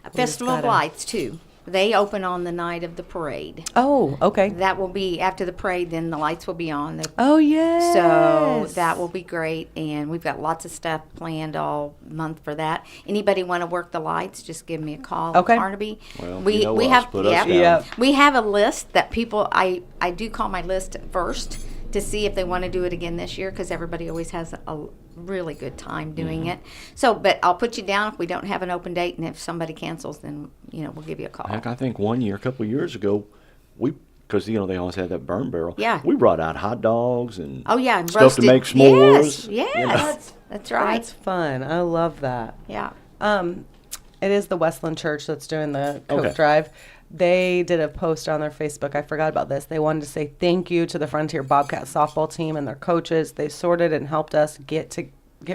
A Festival of gotta- Lights, too. They open on the night of the parade. oh, okay. That will be after the parade, then the lights will be on. Oh, yes. So that will be great, and we've got lots of stuff planned all month for that. Anybody want to work the lights? Just give me a call. Okay. Carnaby. Well, we you know we us. have Put us yeah, down. Yep. we have a list that people. I do call my list first to see if they want to do it again this year because everybody always has a really good time doing it. So, but I'll put you down if we don't have an open date, and if somebody cancels, then we'll give you a call. Heck, I think one year, a couple of years ago, we because they always have that burn barrel. Yeah. We brought out hot dogs and Oh yeah, and stuff roasted. to make s'mores. Yes, you know. that's right. That's fun. I love that. Yeah. It is the Westland Church that's doing the coat Okay. drive. They did a post on their Facebook. I forgot about this. They wanted to say thank you to the Frontier Bobcat softball team and their coaches. They sorted and helped us get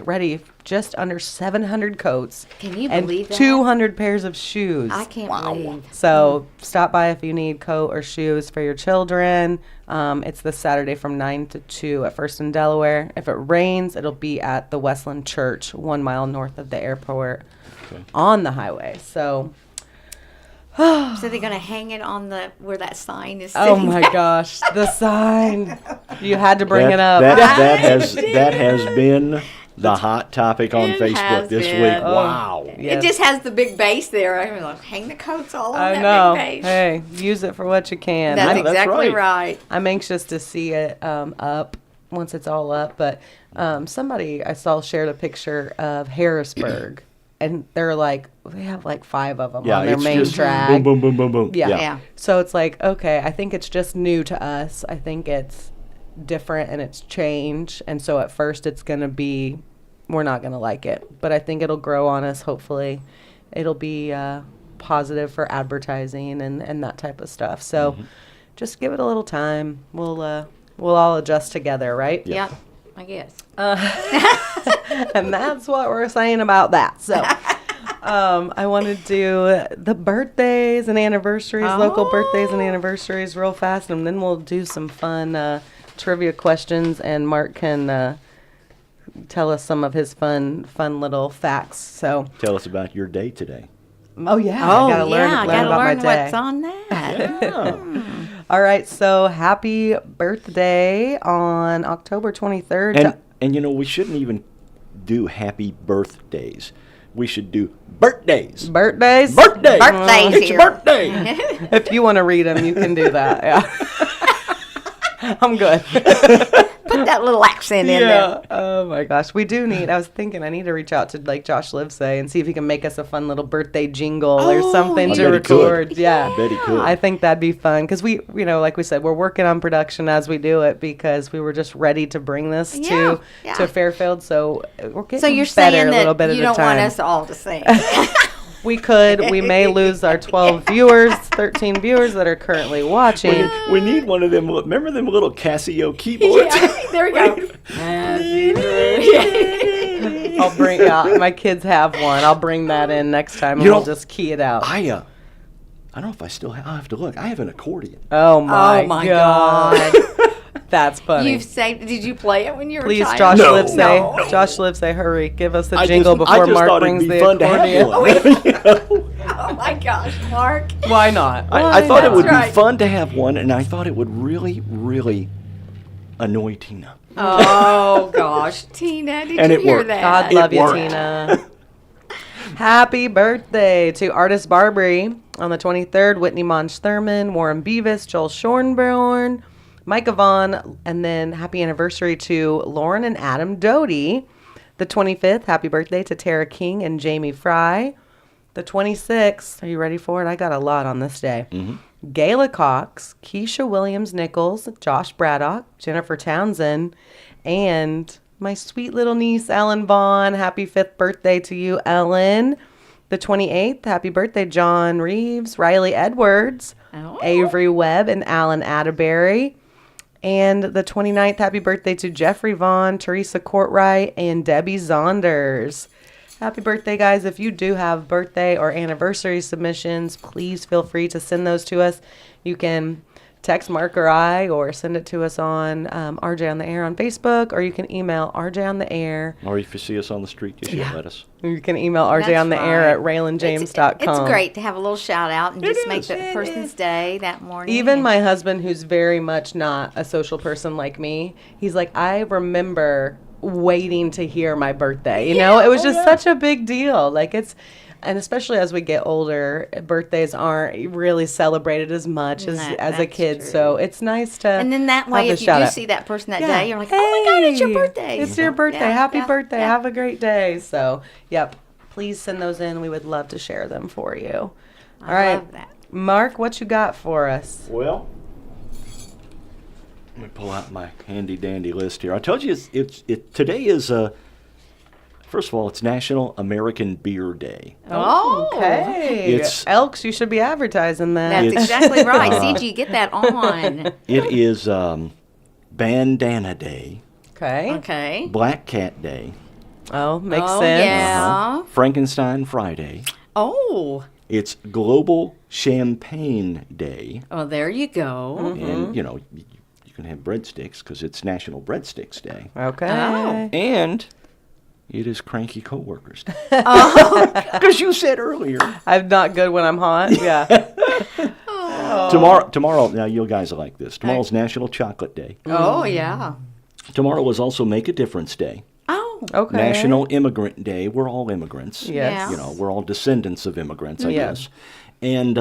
ready just under 700 coats. Can you and believe that? 200 pairs of shoes. I can't believe. So stop by if you need coat or shoes for your children. It's this Saturday from 9 to 2 at First and Delaware. If it rains, it'll be at the Westland Church, 1 mile north of the airport on the highway. So, So they're gonna hang it on where that sign is. oh sitting my there. gosh, the sign. You had to bring it up. That has been the hot topic on It Facebook has this been. week. Oh. Wow. Yes. It just has the big base there. I mean, like, hang the coats all on I that know. big base. Hey, use it for what you can. That's that's exactly right. right. I'm anxious to see it up once it's all up. But somebody I saw shared a picture of Harrisburg, and they have like 5 of them Yeah, on their it's main just drag. boom, boom, boom, boom, boom. Yeah. Yeah. So it's like, okay, I think it's just new to us. I think it's different and it's change. And so at first it's going to be, we're not going to like it. But I think it'll grow on us, hopefully. It'll be positive for advertising and that type of stuff. So just give it a little time. We'll all adjust together, right? Yep. I guess. And that's what we're saying about that. So I want to do the birthdays and anniversaries, local birthdays and anniversaries real fast, and then we'll do some fun trivia questions, and Mark can tell us some of his fun little facts. So, Tell us about your day today. oh yeah, Oh I gotta learn, yeah, I learn gotta about learn my day. what's on that. Yeah. All right, so happy birthday on October 23rd. and we shouldn't even do happy birthdays. We should do birthdays. Birthdays? Birthday. Birthdays It's here. your birthday. If you want to read them, you can do that. Yeah. I'm good. Put that little accent in there. Yeah. Oh my gosh. We do need, I was thinking I need to reach out to like Josh Livesay and see if he can make us a fun little birthday jingle or Oh, something yeah. to I bet he could. record. Yeah. I bet he could. I think that'd be fun because we, like we said, we're working on production as we do it because we were just ready to bring this Yeah, yeah. to Fairfield. So we're getting So you're better saying a little that bit you at a don't want time. us all to sing. We may lose our 12 viewers, 13 viewers that are currently watching. We need one of them. Remember them little Casio keyboards? Yeah, there we go. I'll bring my kids have one. I'll bring that in next time and You know, we'll just key it out. I don't know if I still have. I'll have to look. I have an accordion. Oh my, Oh my God. That's funny. You've saved. Did you play it when you were Please, a Josh child? Livesay. Josh Livesay, hurry. Give us the I jingle just before Mark thought brings it'd be the fun to accordion. have one. Oh my gosh, Mark. Why not? I thought it would That's right. be fun to have one, and I thought it would really, really annoy Tina. Oh gosh, Tina, did And you it hear worked. that? God It love you, worked. Tina. Happy birthday to Artist Barbary on the 23rd. Whitney Monch Thurman, Warren Beavis, Joel Schornborn, Micah Vaughn, and then happy anniversary to Lauren and Adam Doty. The 25th, happy birthday to Tara King and Jamie Fry. The 26th, are you ready for it? I got a lot on this day. Gayla Cox, Keisha Williams-Nichols, Josh Braddock, Jennifer Townsend, and my sweet little niece, Ellen Vaughn. Happy 5th birthday to you, Ellen. The 28th, happy birthday, John Reeves, Riley Edwards, Oh. Avery Webb, and Alan Atterbury. And the 29th, happy birthday to Jeffrey Vaughn, Teresa Courtwright, and Debbie Zonders. Happy birthday, guys. If you do have birthday or anniversary submissions, please feel free to send those to us. You can text Mark or I, or send it to us on RJ on the Air on Facebook, or you can email RJ on the Air. Or if you see us on the street, you should let us. You can email RJ That's on the Air right. at RaylanJames.com. It's great to have a little shout out and just make is. the person's day that morning. Even my husband, who's very much not a social person like me, he's like, I remember waiting to hear my birthday. You know, it was just such a big deal. Like and especially as we get older, birthdays aren't really celebrated as much as a That's kid. true. So it's nice to And then that way, have if the you do shout-out. see that person that Yeah. day, you're like, oh my God, it's your Hey, birthday. It's your birthday. Yeah, Happy yeah, birthday. yeah. Have a great day. So, yep. Please send those in. We would love to share them for you. All right. love that. Mark, what you got for us? Well, Let me pull out my handy dandy list here. I told you today is first of all, it's National American Beer Day. Oh, Okay. It's- Elks, you should be advertising that. that's It's- exactly right. CG, get that on. It is Bandana Day, Okay. Okay. Black Cat Day, Oh, makes Oh, sense. yeah. Frankenstein Friday. Oh. It's Global Champagne Day, Oh, there you go. and you know you can have breadsticks because it's National Breadsticks Day, Okay. Oh. and it is Cranky Coworkers Day. Oh. Because you said earlier. I'm not good when I'm hot. Yeah. Tomorrow. Now you guys are like this. Tomorrow's National Chocolate Day. Oh, yeah. Tomorrow is also Make a Difference Day. Oh. Okay. National Immigrant Day. We're all immigrants. Yes. Yeah. You know, we're all descendants of immigrants, I Yeah. guess. And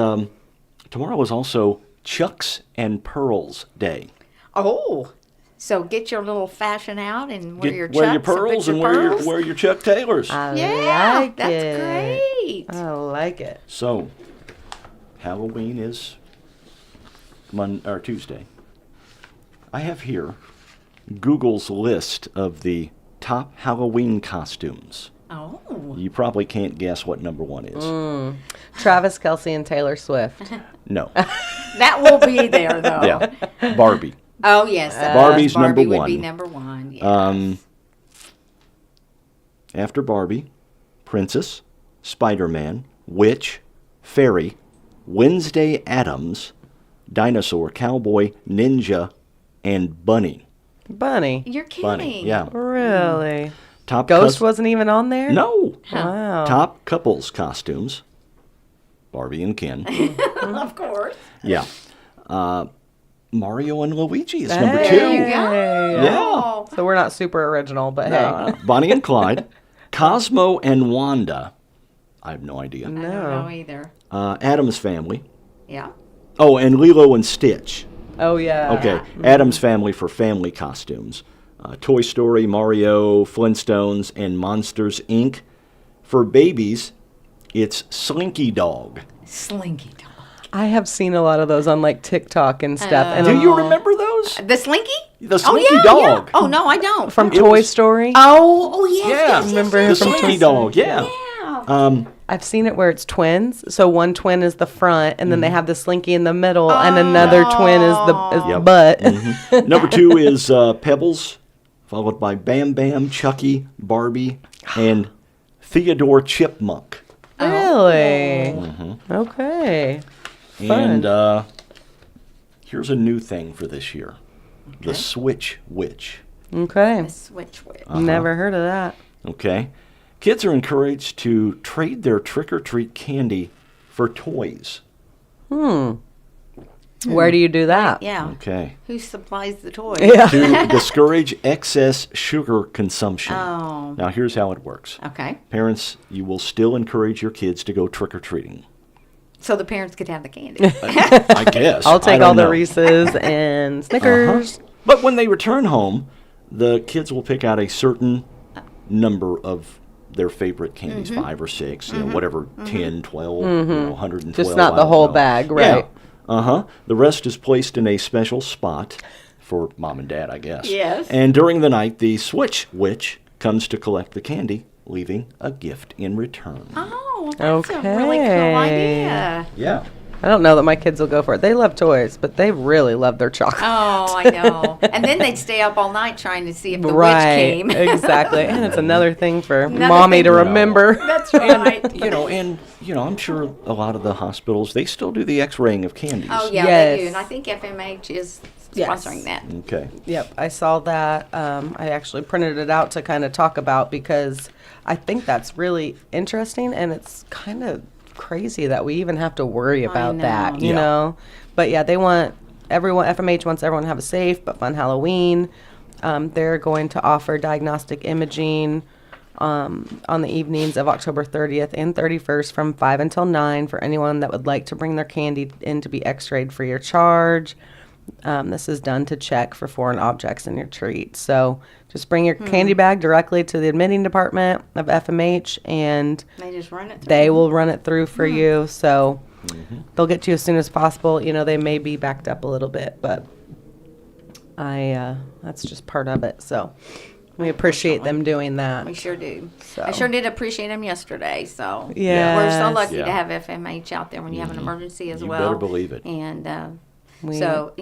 tomorrow is also Chucks and Pearls Day. Oh. So get your little fashion out and wear your chucks Wear your pearls and put your pearls. wear your Chuck Taylors. I Yeah, like that's it. great. I like it. So, Halloween is Tuesday. I have here Google's list of the top Halloween costumes. Oh. You probably can't guess what number one is. Travis Kelce and Taylor Swift. No. That will be there, though. Yeah. Barbie. Oh, yes. Barbie's Barbie number would be one. number one. Yeah. After Barbie, Princess, Spider-Man, Witch, Fairy, Wednesday Addams, Dinosaur, Cowboy, Ninja, and Bunny. Bunny. You're kidding. Bunny, yeah. Really? Top Ghost wasn't even on there? No. Wow. Top couples costumes. Barbie and Ken. Of course. Yeah. Mario and Luigi is number Hey. two. There you go. Yeah. Oh. So we're not super original, but hey. Bonnie and Clyde. Cosmo and Wanda. I have no idea. I don't know either. Addams Family. Yeah. Oh, and Lilo and Stitch. Oh, yeah. Okay. Addams Family for family costumes. Toy Story, Mario, Flintstones, and Monsters, Inc. For babies, it's Slinky Dog. Slinky dog. I have seen a lot of those on like TikTok and stuff. And Do you remember those? The Slinky? The Slinky oh, yeah, Dog. Yeah. Oh, no, I don't. from It Toy was- Story? Oh, yes. Yeah. Yes, Remember yes, The from yes, Slinky yes. Dog, yeah. Yeah. I've seen it where it's twins. So one twin is the front, and then they have the Slinky in the middle, and another twin is the Yep. butt. Number two is Pebbles, followed by Bam Bam, Chucky, Barbie, and Theodore Chipmunk. Really? Okay. And here's a new thing for this year. The Switch Witch. Okay. The Switch Witch. Never heard of that. Okay? Kids are encouraged to trade their trick-or-treat candy for toys. Where do you do that? Yeah. Okay. Who supplies the toys? Yeah. To discourage excess sugar consumption. Oh. Now, here's how it works. Okay. Parents, you will still encourage your kids to go trick-or-treating. So the parents could have the candy. I guess. I'll I take don't all the know. Reese's and Snickers. But when they return home, the kids will pick out a certain number of their favorite candies, 5 or 6, you know, whatever, 10, 12, you know, 112. Just not I the don't whole know. bag, right. Yeah. The rest is placed in a special spot for mom and dad, I guess. Yes. And during the night, the Switch Witch comes to collect the candy, leaving a gift in return. Oh, that's a really cool Okay. idea. Yeah. I don't know that my kids will go for it. They love toys, but they really love their chocolate. Oh, I know. And then they'd stay up all night trying to see if the witch came. Exactly. And it's another thing for Another mommy thing to to- remember. That's right. You know, I'm sure a lot of the hospitals, they still do the X-raying of candies. Oh, yeah, Yes. they do. And I think FMH is Yes. sponsoring that. Okay. Yep, I saw that. I actually printed it out to kind of talk about because I think that's really interesting and it's kind of crazy that we even have to worry about that, know. you Yeah. know? But yeah, they want FMH wants everyone to have a safe but fun Halloween. They're going to offer diagnostic imaging on the evenings of October 30th and 31st from 5 until 9 for anyone that would like to bring their candy in to be x-rayed for your charge. This is done to check for foreign objects in your treat. So just bring your candy bag directly to the admitting department of FMH, and They just run it through. they will run it through for you. So they'll get to you as soon as possible. You know, they may be backed up a little bit, but that's just part of it. So we appreciate them doing that. We sure do. So. I sure did appreciate them yesterday. So Yes. we're so lucky Yeah. to have FMH out there when you have an emergency as You well. better believe it. And so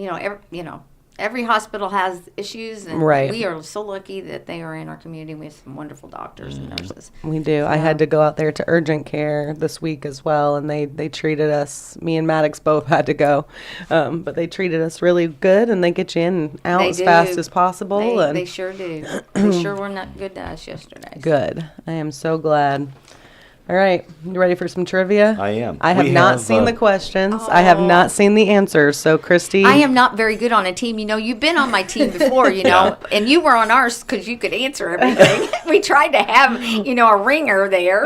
every hospital has issues, and Right. we are so lucky that they are in our community. We have some wonderful doctors and nurses. We do. I had to go out there to urgent care this week as well, and they treated us. Me and Maddox both had to go, but they treated us really good, and they get you in and out They as do. fast as possible. They, and they sure do. They sure were not good to us yesterday. good. I am so glad. All right, you ready for some trivia? I am. I have We not have, seen the questions. I have not seen the answers. So, Christy, I am not very good on a team. You've been on my team before, and you were on ours because you could answer everything. We tried to have, a ringer there.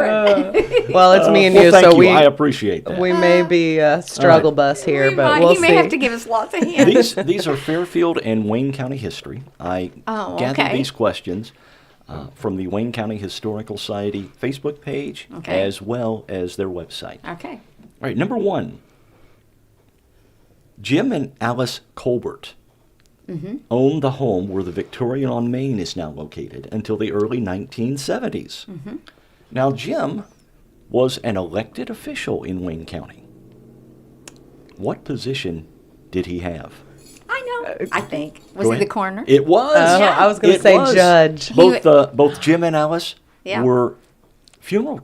Well, it's me and you, Thank so you. I appreciate that. we may be a struggle bus here, but we'll he see. may have to give us lots of hints. These are Fairfield and Wayne County history. I gathered okay. these questions from the Wayne County Historical Society Facebook page, Okay. as well as their website. Okay. All right, number 1. Jim and Alice Colbert owned the home where the Victorian-on-Main is now located until the early 1970s. Now, Jim was an elected official in Wayne County. What position did he have? I know. I think. Was Go he ahead. the coroner? It was. Yeah. I was going to It say was. judge. Both Jim and Alice Yeah. were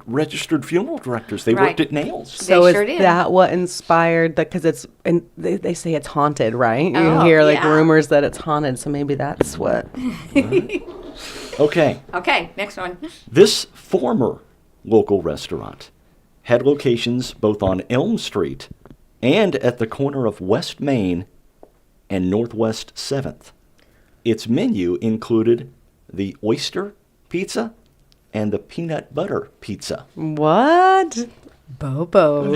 registered funeral directors. They Right. worked at Nails. So They is sure did. that what inspired that? Because it's and they say it's haunted, right? You Oh, hear like yeah. rumors that it's haunted, so maybe that's what. Okay. Okay, next one. This former local restaurant had locations both on Elm Street and at the corner of West Main and Northwest 7th. Its menu included the oyster pizza and the peanut butter pizza. What? Bobo. It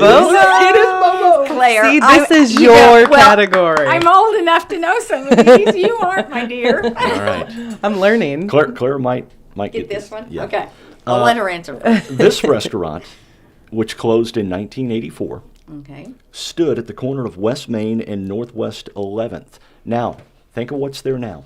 is Bobo. Claire. See, this is you know, your well, category. I'm old enough to know some of these. You aren't, my dear. All right. I'm learning. Claire might Get this one? Yeah. Okay. I'll let her answer first. This restaurant, which closed in 1984, Okay. stood at the corner of West Main and Northwest 11th. Now, think of what's there now.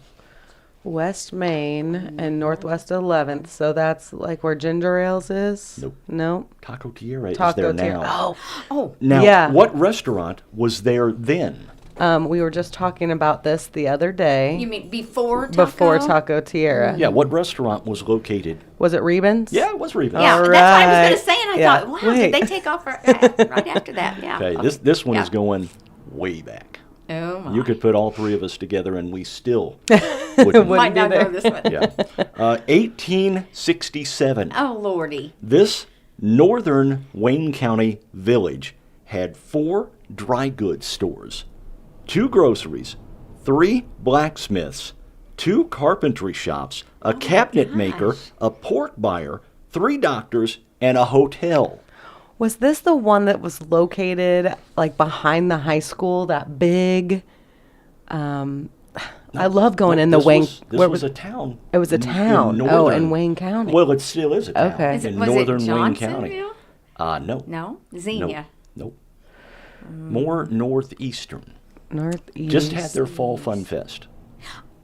West Main and Northwest 11th. So that's like where Ginger Ales is? Nope. No. Taco Tierra is Taco there Tierra. now. Oh, Now, Yeah. what restaurant was there then? We were just talking about this the other day. you mean before Taco? Before Taco Tierra. Yeah, what restaurant was located? Was it Rebens? Yeah, it was Reba. Yeah, All that's what I was going right. to say, and I Yeah. thought, wow, Wait. did they take off right after that? Yeah. Okay, this one Yeah. is going way back. Oh, my. You could put all three of us together and we still wouldn't. Might be not there. know this one. Yeah. 1867. Oh, Lordy. This northern Wayne County village had 4 dry goods stores, 2 groceries, 3 blacksmiths, 2 carpentry shops, a cabinet maker, gosh. a pork buyer, 3 doctors, and a hotel. Was this the one that was located like behind the high school? That big. I love going in the This Wayne. was- This where was a town. It was a town. In northern- Wayne County. Well, it still is a town Okay. Is it, in was northern it Wayne County. Johnsonville? No. No? Nope. Xenia. Nope. More northeastern. Northeast. Just had their fall fun fest.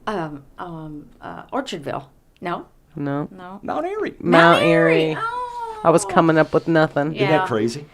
Orchardville. No? No. No. Mount Airy. Mount Airy. Oh. I was coming up with nothing. Yeah. Isn't that crazy?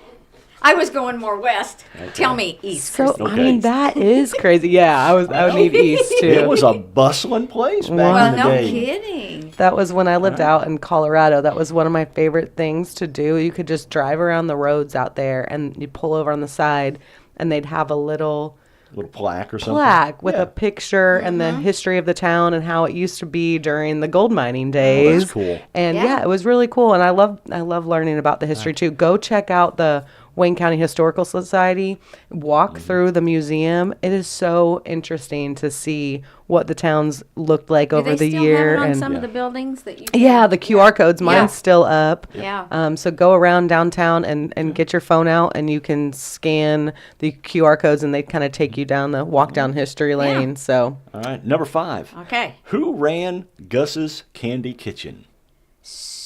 I was going more west. Tell me east. So Christy. I mean that is crazy. Yeah, I would need east too. It was a bustling place back well, in the no day. kidding. That was when I lived out in Colorado. That was one of my favorite things to do. You could just drive around the roads out there and you pull over on the side and they'd have a little Little plaque or something. plaque with Yeah. a picture and the history of the town and how it used to be during the gold mining days. that's cool. And Yeah. yeah, it was really cool. And I love learning about the history too. Go check out the Wayne County Historical Society. Walk through the museum. It is so interesting to see what the towns looked like Do over they the still year. have it on and some Yeah. of the buildings that you? yeah, the QR codes. Mine's Yeah. still up. Yeah. So go around downtown and get your phone out and you can scan the QR codes and they kind of take you down the walk down history lane. So All right, number 5. Okay. Who ran Gus's Candy Kitchen?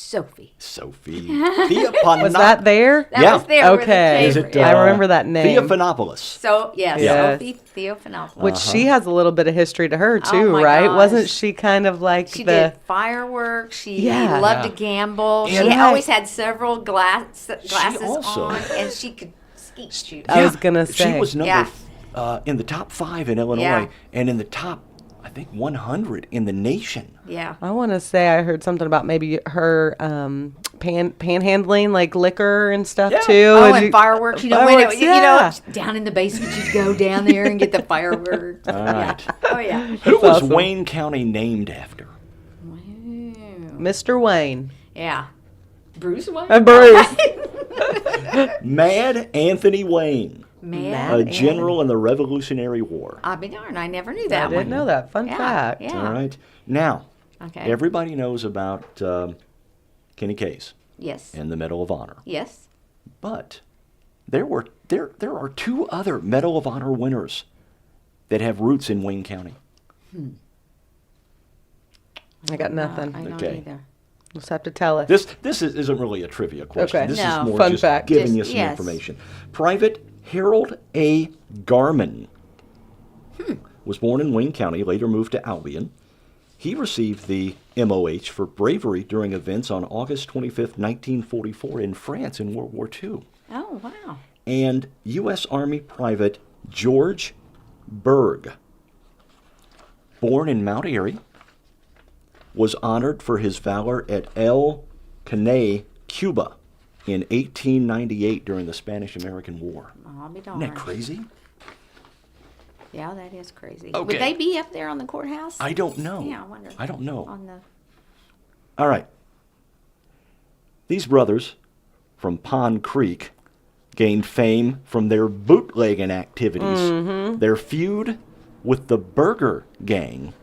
Sophie. Sophie Was that there? That Yeah. was there. with the Okay. Is chamber, it? yeah. I remember that name. Theophanopoulos. So yes, Yeah. Sophie Theophanopoulos. Which she has a little bit of history to her too, Oh my right? gosh. Wasn't she kind of like She the did fireworks. She Yeah. loved Yeah. to gamble. And she right. always had several glasses also- on, and she could skeet shoot. I was gonna She say. was Yeah. in the top 5 in Illinois Yeah. and in the top, I think, 100 in the nation. Yeah. I want to say I heard something about maybe her panhandling like liquor and stuff Yeah. too. Oh, and fireworks. You know, Fireworks, when it, yeah. down in the basement, you'd go down there and get the fireworks. All right. Oh yeah. Who was awesome. Wayne County named after? Mr. Wayne. Yeah. Bruce Wayne. Bruce. Mad Anthony Wayne, Man. a general in the Revolutionary War. I'll be darned. I never knew I that didn't one. know that. Fun Yeah. fact. Yeah. All right. Now, Okay. everybody knows about Kenny Case Yes. and the Medal of Honor. Yes. But there are 2 other Medal of Honor winners that have roots in Wayne County. I got nothing. I don't Okay. either. Just have to tell us. This isn't really a trivia question. Okay. This No. is more Fun just fact. giving Just- you some yes. information. Private Harold A. Garman was born in Wayne County, later moved to Albion. He received the MOH for bravery during events on August 25th, 1944 in France in World War II. Oh wow. And U.S. Army Private George Berg, born in Mount Airy, was honored for his valor at El Caney, Cuba, in 1898 during the Spanish-American War. I'll be darned. Isn't that crazy? Yeah, that is crazy. Okay. Would they be up there on the courthouse? I don't know. Yeah, I wonder. I don't know. On the All right. These brothers from Pond Creek gained fame from their bootlegging activities. Their feud with the Burger Gang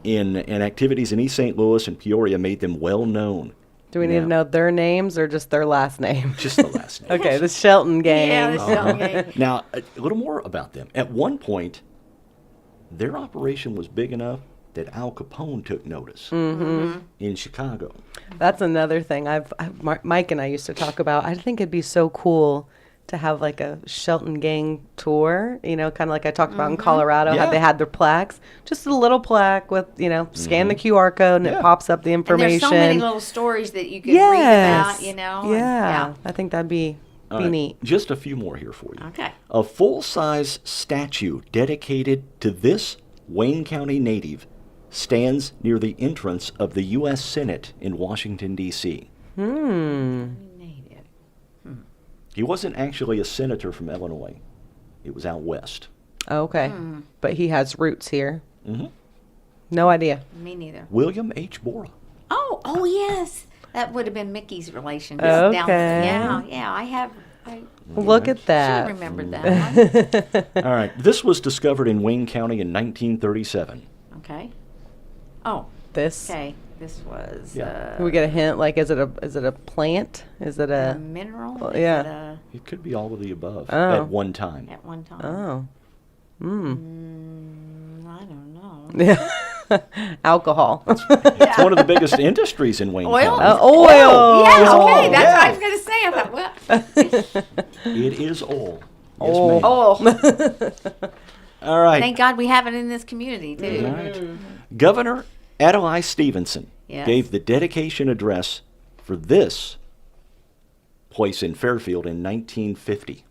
and activities in East St. Louis and Peoria made them well known. Do we need to Now- know their names or just their last name? Just the last name. Okay, the Shelton gang. yeah, the Shelton gang. Now, a little more about them. At one point, their operation was big enough that Al Capone took notice in Chicago. That's another thing Mike and I used to talk about. I think it'd be so cool to have like a Shelton gang tour, you know, kind of like I talked about in Colorado, Yeah. how they had their plaques. Just a little plaque with, you know, scan the QR code and Yeah. it pops up the And information. there's so many little stories that you could read Yes. about, you know. and- Yeah. I think that'd be All right, neat. just a few more here for you. Okay. A full-size statue dedicated to this Wayne County native stands near the entrance of the U.S. Senate in Washington, D.C. Native. He wasn't actually a senator from Illinois. It was out west. Okay. But he has roots here. Mhm. No idea. Me neither. William H. Bora. Oh yes. That would have been Mickey's relation. Okay. Yeah, I have. I Look at should that. have remembered that one. All right. This was discovered in Wayne County in 1937. Okay. Oh, This. okay. This was Yeah. Can we get a hint? Like, is it a plant? Is it a a? mineral. well, Is yeah. it a- It could be all of the above Oh. at one time. at one time. Oh. I don't know. Yeah. Alcohol. It's one of the biggest industries in Wayne Oil? County. Oil. Yeah. Okay. That's yeah. what I was gonna say. I thought, well, It is oil. Yes, Oil. ma'am. oh, All right. thank God we have it in this community too. All right. Governor Adlai Stevenson Yes. gave the dedication address for this place in Fairfield in 1950.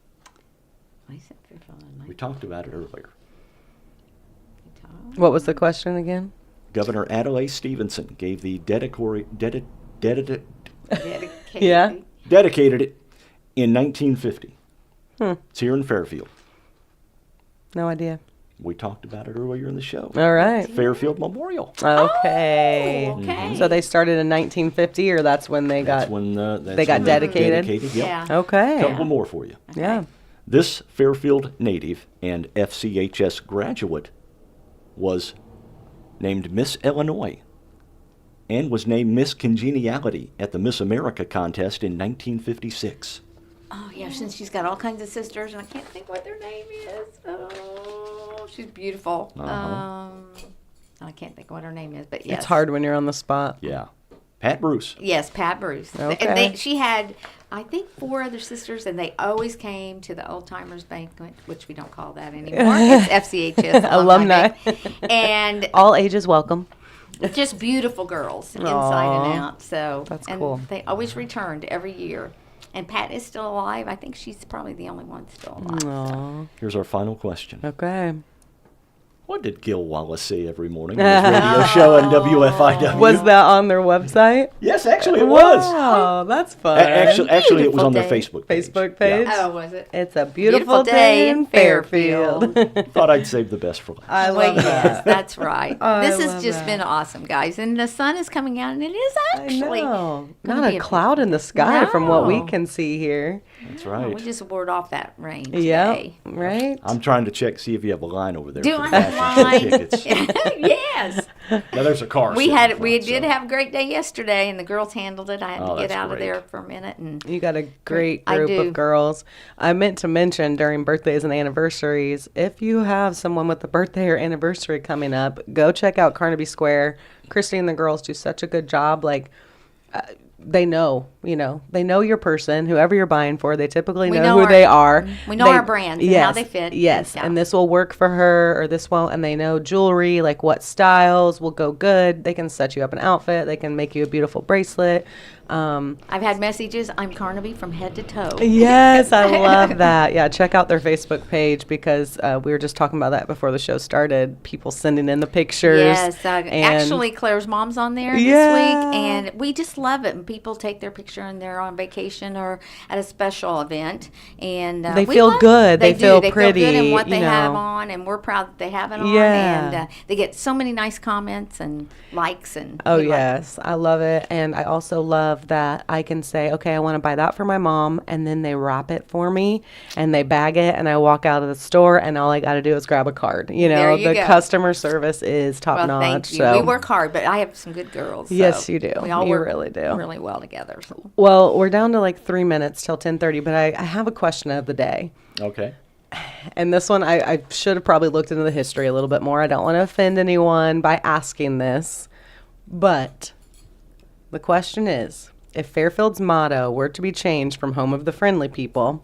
I said Fairfield Illinois. We talked about it earlier. What was the question again? Governor Adlai Stevenson gave the dedicated Yeah. it in 1950. Hmm. It's here in Fairfield. No idea. We talked about it earlier in the show. All right. Fairfield Memorial. Okay. Oh, okay. So they started in 1950, or that's when they That's got. when that's they got when dedicated? Yep. Yeah. Okay. Couple more for you. Yeah. This Fairfield native and FCHS graduate was named Miss Illinois and was named Miss Congeniality at the Miss America contest in 1956. Oh yeah, since she's got all kinds of sisters, and I can't think what their name is. Oh, she's beautiful. Uh-huh. I can't think what her name is, but yes. It's hard when you're on the spot. Yeah. Pat Bruce. Yes, Pat Bruce. Okay. And she had, I think, 4 other sisters, and they always came to the Old Timers Banquet, which we don't call that anymore. It's FCHS Alumni. Banquet. And All ages welcome. just beautiful girls inside Aw. and out. So That's and cool. they always returned every year. And Pat is still alive. I think she's probably the only one still alive. So. Aw. Here's our final question. Okay. What did Gil Wallace say every morning on his radio show on WFIW? Was that on their website? Yes, actually it was. Wow, that's fun. Actually, it was Beautiful on their day. Facebook page. Facebook page? Yeah. Oh, was it? It's a beautiful day in Fairfield. Thought I'd save the best for last. I Well, love yes, that. that's right. I This has love just that. been awesome, guys. And the sun is coming out, and it is I actually know. gonna Not be a cloud in the sky from what we No. can see here. That's Oh, right. we just ward off that rain Yeah, today. right? I'm trying to check, see if you have a line over there. Do for I the have fashion show line? tickets. Yes. Now there's a car. We sitting had in we front, did so- have a great day yesterday, and the girls handled it. I had Oh, to get that's out of great. there for a minute, and You got a great I group do. of girls. I meant to mention during birthdays and anniversaries, if you have someone with a birthday or anniversary coming up, go check out Carnaby Square. Christy and the girls do such a good job. Like, they know, they know your person, whoever you're buying for. They typically We know know who our- they are. we know our brands and how they fit. Yes, Yeah. and this will work for her or this won't. And they know jewelry, like what styles will go good. They can set you up an outfit. They can make you a beautiful bracelet. I've had messages. I'm Carnaby from head to toe. Yes, I love that. Yeah, check out their Facebook page because we were just talking about that before the show started. People sending in the pictures. Yes, and- actually, Claire's mom's on there this Yeah. week, and we just love it. And people take their picture, and they're on vacation or at a special event, and They we feel love- good. They feel They feel good pretty, in what they you have know. on, and we're proud that they have it on. Yeah. And they get so many nice comments and likes, and Oh, we love it. yes. I love it. And I also love that I can say, okay, I want to buy that for my mom. And then they wrap it for me and they bag it. And I walk out of the store and all I got to do is grab a card. There you The go. customer service is top Well, notch. thank you. So. We work hard, but I have some good girls. so Yes, you do. We all You work really do. really well together. So. Well, we're down to like 3 minutes till 10:30, but I have a question of the day. Okay. And this one, I should have probably looked into the history a little bit more. I don't want to offend anyone by asking this. But the question is, if Fairfield's motto were to be changed from Home of the Friendly People,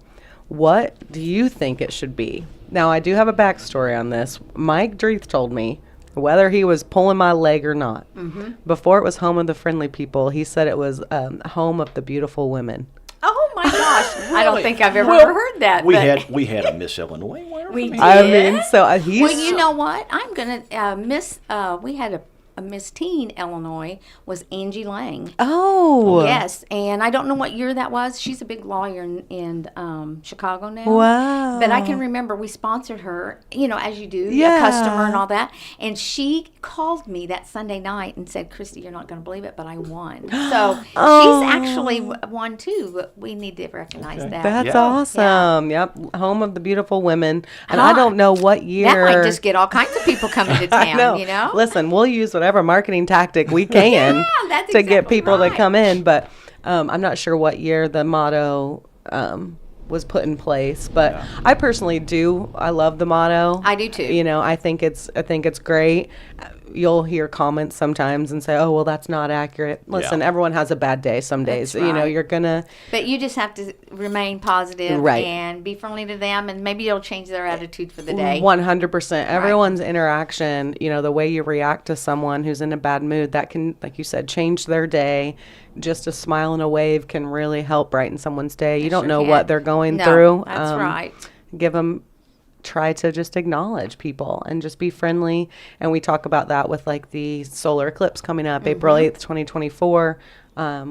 what do you think it should be? Now, I do have a backstory on this. Mike Dreeth told me, whether he was pulling my leg or not, before it was Home of the Friendly People, he said it was Home of the Beautiful Women. Oh my gosh! I don't Really? think I've ever Well, heard that. We but- we had a Miss Illinois winner. We from did. here. I mean, so he's... Well, you know what? I'm gonna miss. We had a Miss Teen Illinois was Angie Lang. Oh. Yes, and I don't know what year that was. She's a big lawyer in Chicago now. Wow. But I can remember we sponsored her, as you do, Yeah. a customer and all that. And she called me that Sunday night and said, "Christy, you're not going to believe it, but I won." So Oh. she's actually won too. But we need to recognize that. That's Yeah. awesome. Yep. Home of the Beautiful Women. And I Huh. don't know what year. That might just get all kinds of people coming to I town, know. you know? Listen, we'll use whatever marketing tactic we can Yeah, that's to get exactly people to right. come in. But I'm not sure what year the motto was put in place. But Yeah. I personally do. I love the motto. I do too. I think it's great. You'll hear comments sometimes and say, "Oh, well, that's not accurate." Listen, Yeah. everyone has a bad day some days. That's right. You're gonna. But you just have to remain positive Right. and be friendly to them, and maybe it'll change their attitude for the day. 100%. Everyone's interaction, the way you react to someone who's in a bad mood, that can, like you said, change their day. Just a smile and a wave can really help brighten someone's day. You don't Sure know can. what they're going No, through. That's right. Try to just acknowledge people and just be friendly. And we talk about that with like the solar eclipse coming up, April 8th, 2024.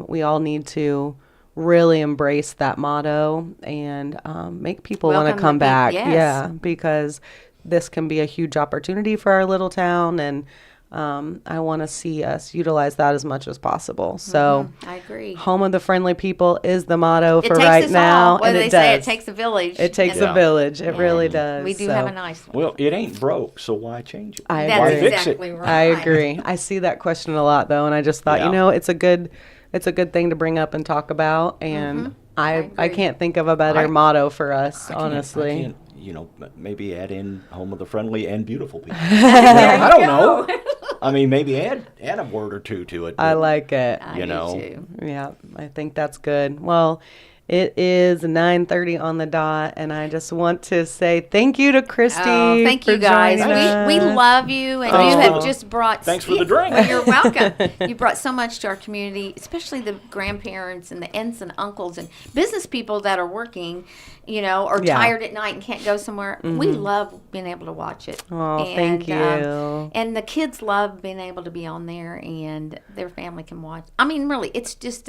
We all need to really embrace that motto and make people want Welcome to the come peop- back. yes. Yeah, because this can be a huge opportunity for our little town, and I want to see us utilize that as much as possible. So, I agree. Home of the Friendly People is the motto It for takes right us now, all. What and do it they does. say? It takes a village. It takes Yeah. a village. It Yeah. really does. We do So, have a nice one. Well, it ain't broke, so why change it? I That's Why agree. fix it? exactly right. I agree. I see that question a lot though, and I just thought, Yeah. it's a good thing to bring up and talk about. And I agree. can't think of a better I- motto for us, I can't- honestly. I can't, maybe add in Home of the Friendly and Beautiful People. There I you don't go. know. I mean, maybe add a word or two to it. I but, like it. I you do know. too. Yeah, I think that's good. Well, it is 9:30 on the dot, and I just want to say thank you to Christy. Oh, thank for you guys. joining We us. love you, and Thanks you for have the- just brought. thanks for the drink. Well, you're welcome. You brought so much to our community, especially the grandparents and the aunts and uncles and business people that are working, or Yeah. tired at night and can't go somewhere. We love being able to watch it. Oh, thank you. And the kids love being able to be on there, and their family can watch. I mean, really, it's just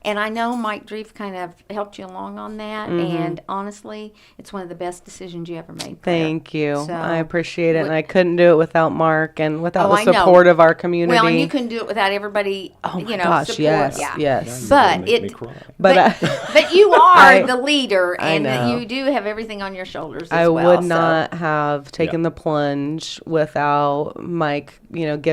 and I know Mike Dreef kind of helped you along on that. And honestly, it's one of the best decisions you ever made. Claire. Thank you. So, I appreciate it, and I couldn't do it without Mark and without Oh, the I know. support of our community. Well, and you couldn't do it without everybody. Oh my you know, gosh, support. yes, Yeah. yes. But Make me it. cry. But But you are I- the leader, I and know. you do have everything on your shoulders. As I well, would so. not have taken Yeah. the plunge without Mike,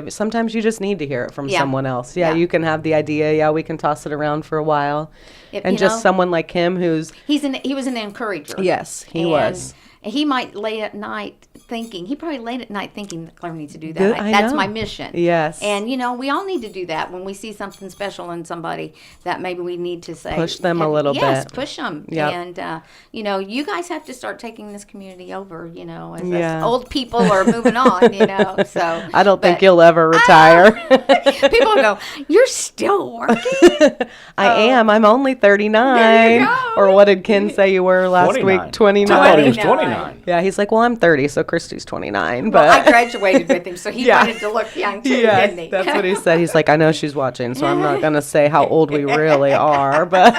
sometimes you just need to hear it from Yeah. someone else. Yeah, Yeah. you can have the idea. Yeah, we can toss it around for a while. If, And you just know, someone like him who's, he was an encourager. yes, he And was. He might lay at night thinking. He probably laid at night thinking that Claire needs to do that. Good, I That's know. my mission. Yes. And we all need to do that when we see something special in somebody that maybe we need to say Push them a little yes, bit. push them. Yep. And you guys have to start taking this community over. As Yeah. us old people are moving on. So I don't think but- you'll ever retire. People go, "You're still working." I am. I'm only 39. There you go. Or what did Ken say you were last 29. week? 29. I thought he was 29. 29. Yeah, he's like, well, I'm 30, so Christy's 29. Well, I But graduated with him, so he Yeah. wanted to look young too, yes, didn't he? that's what he said. He's like, I know she's watching, so I'm not going to say how old we really are, but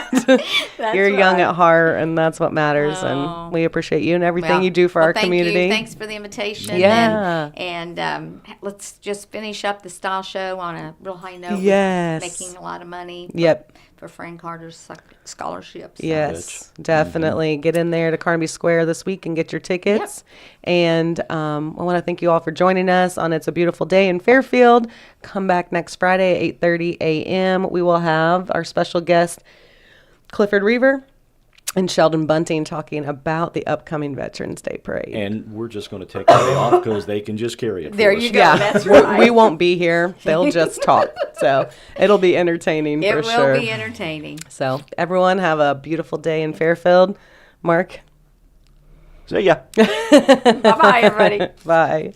you're young right. at heart, and that's what matters. Oh. And we appreciate you and everything Well, you do for well, our thank community. You. Thanks for the invitation. Yeah. And let's just finish up the style show on a real high note. with Yes. Making a lot of money. Yep. For Fran Carter's scholarship. So. Yes, definitely. Get in there to Carnaby Square this week and get your tickets. And I want to thank you all for joining us on It's a Beautiful Day in Fairfield. Come back next Friday at 8:30 a.m. We will have our special guest, Clifford Reaver and Sheldon Bunting, talking about the upcoming Veterans Day Parade. And we're just going to take the day off because they can just carry it. There for you us. go. yeah, That's we- right. we won't be here. They'll just talk. So it'll be entertaining It for will sure. be entertaining. So everyone have a beautiful day in Fairfield. Mark, See ya. Bye-bye, everybody. bye.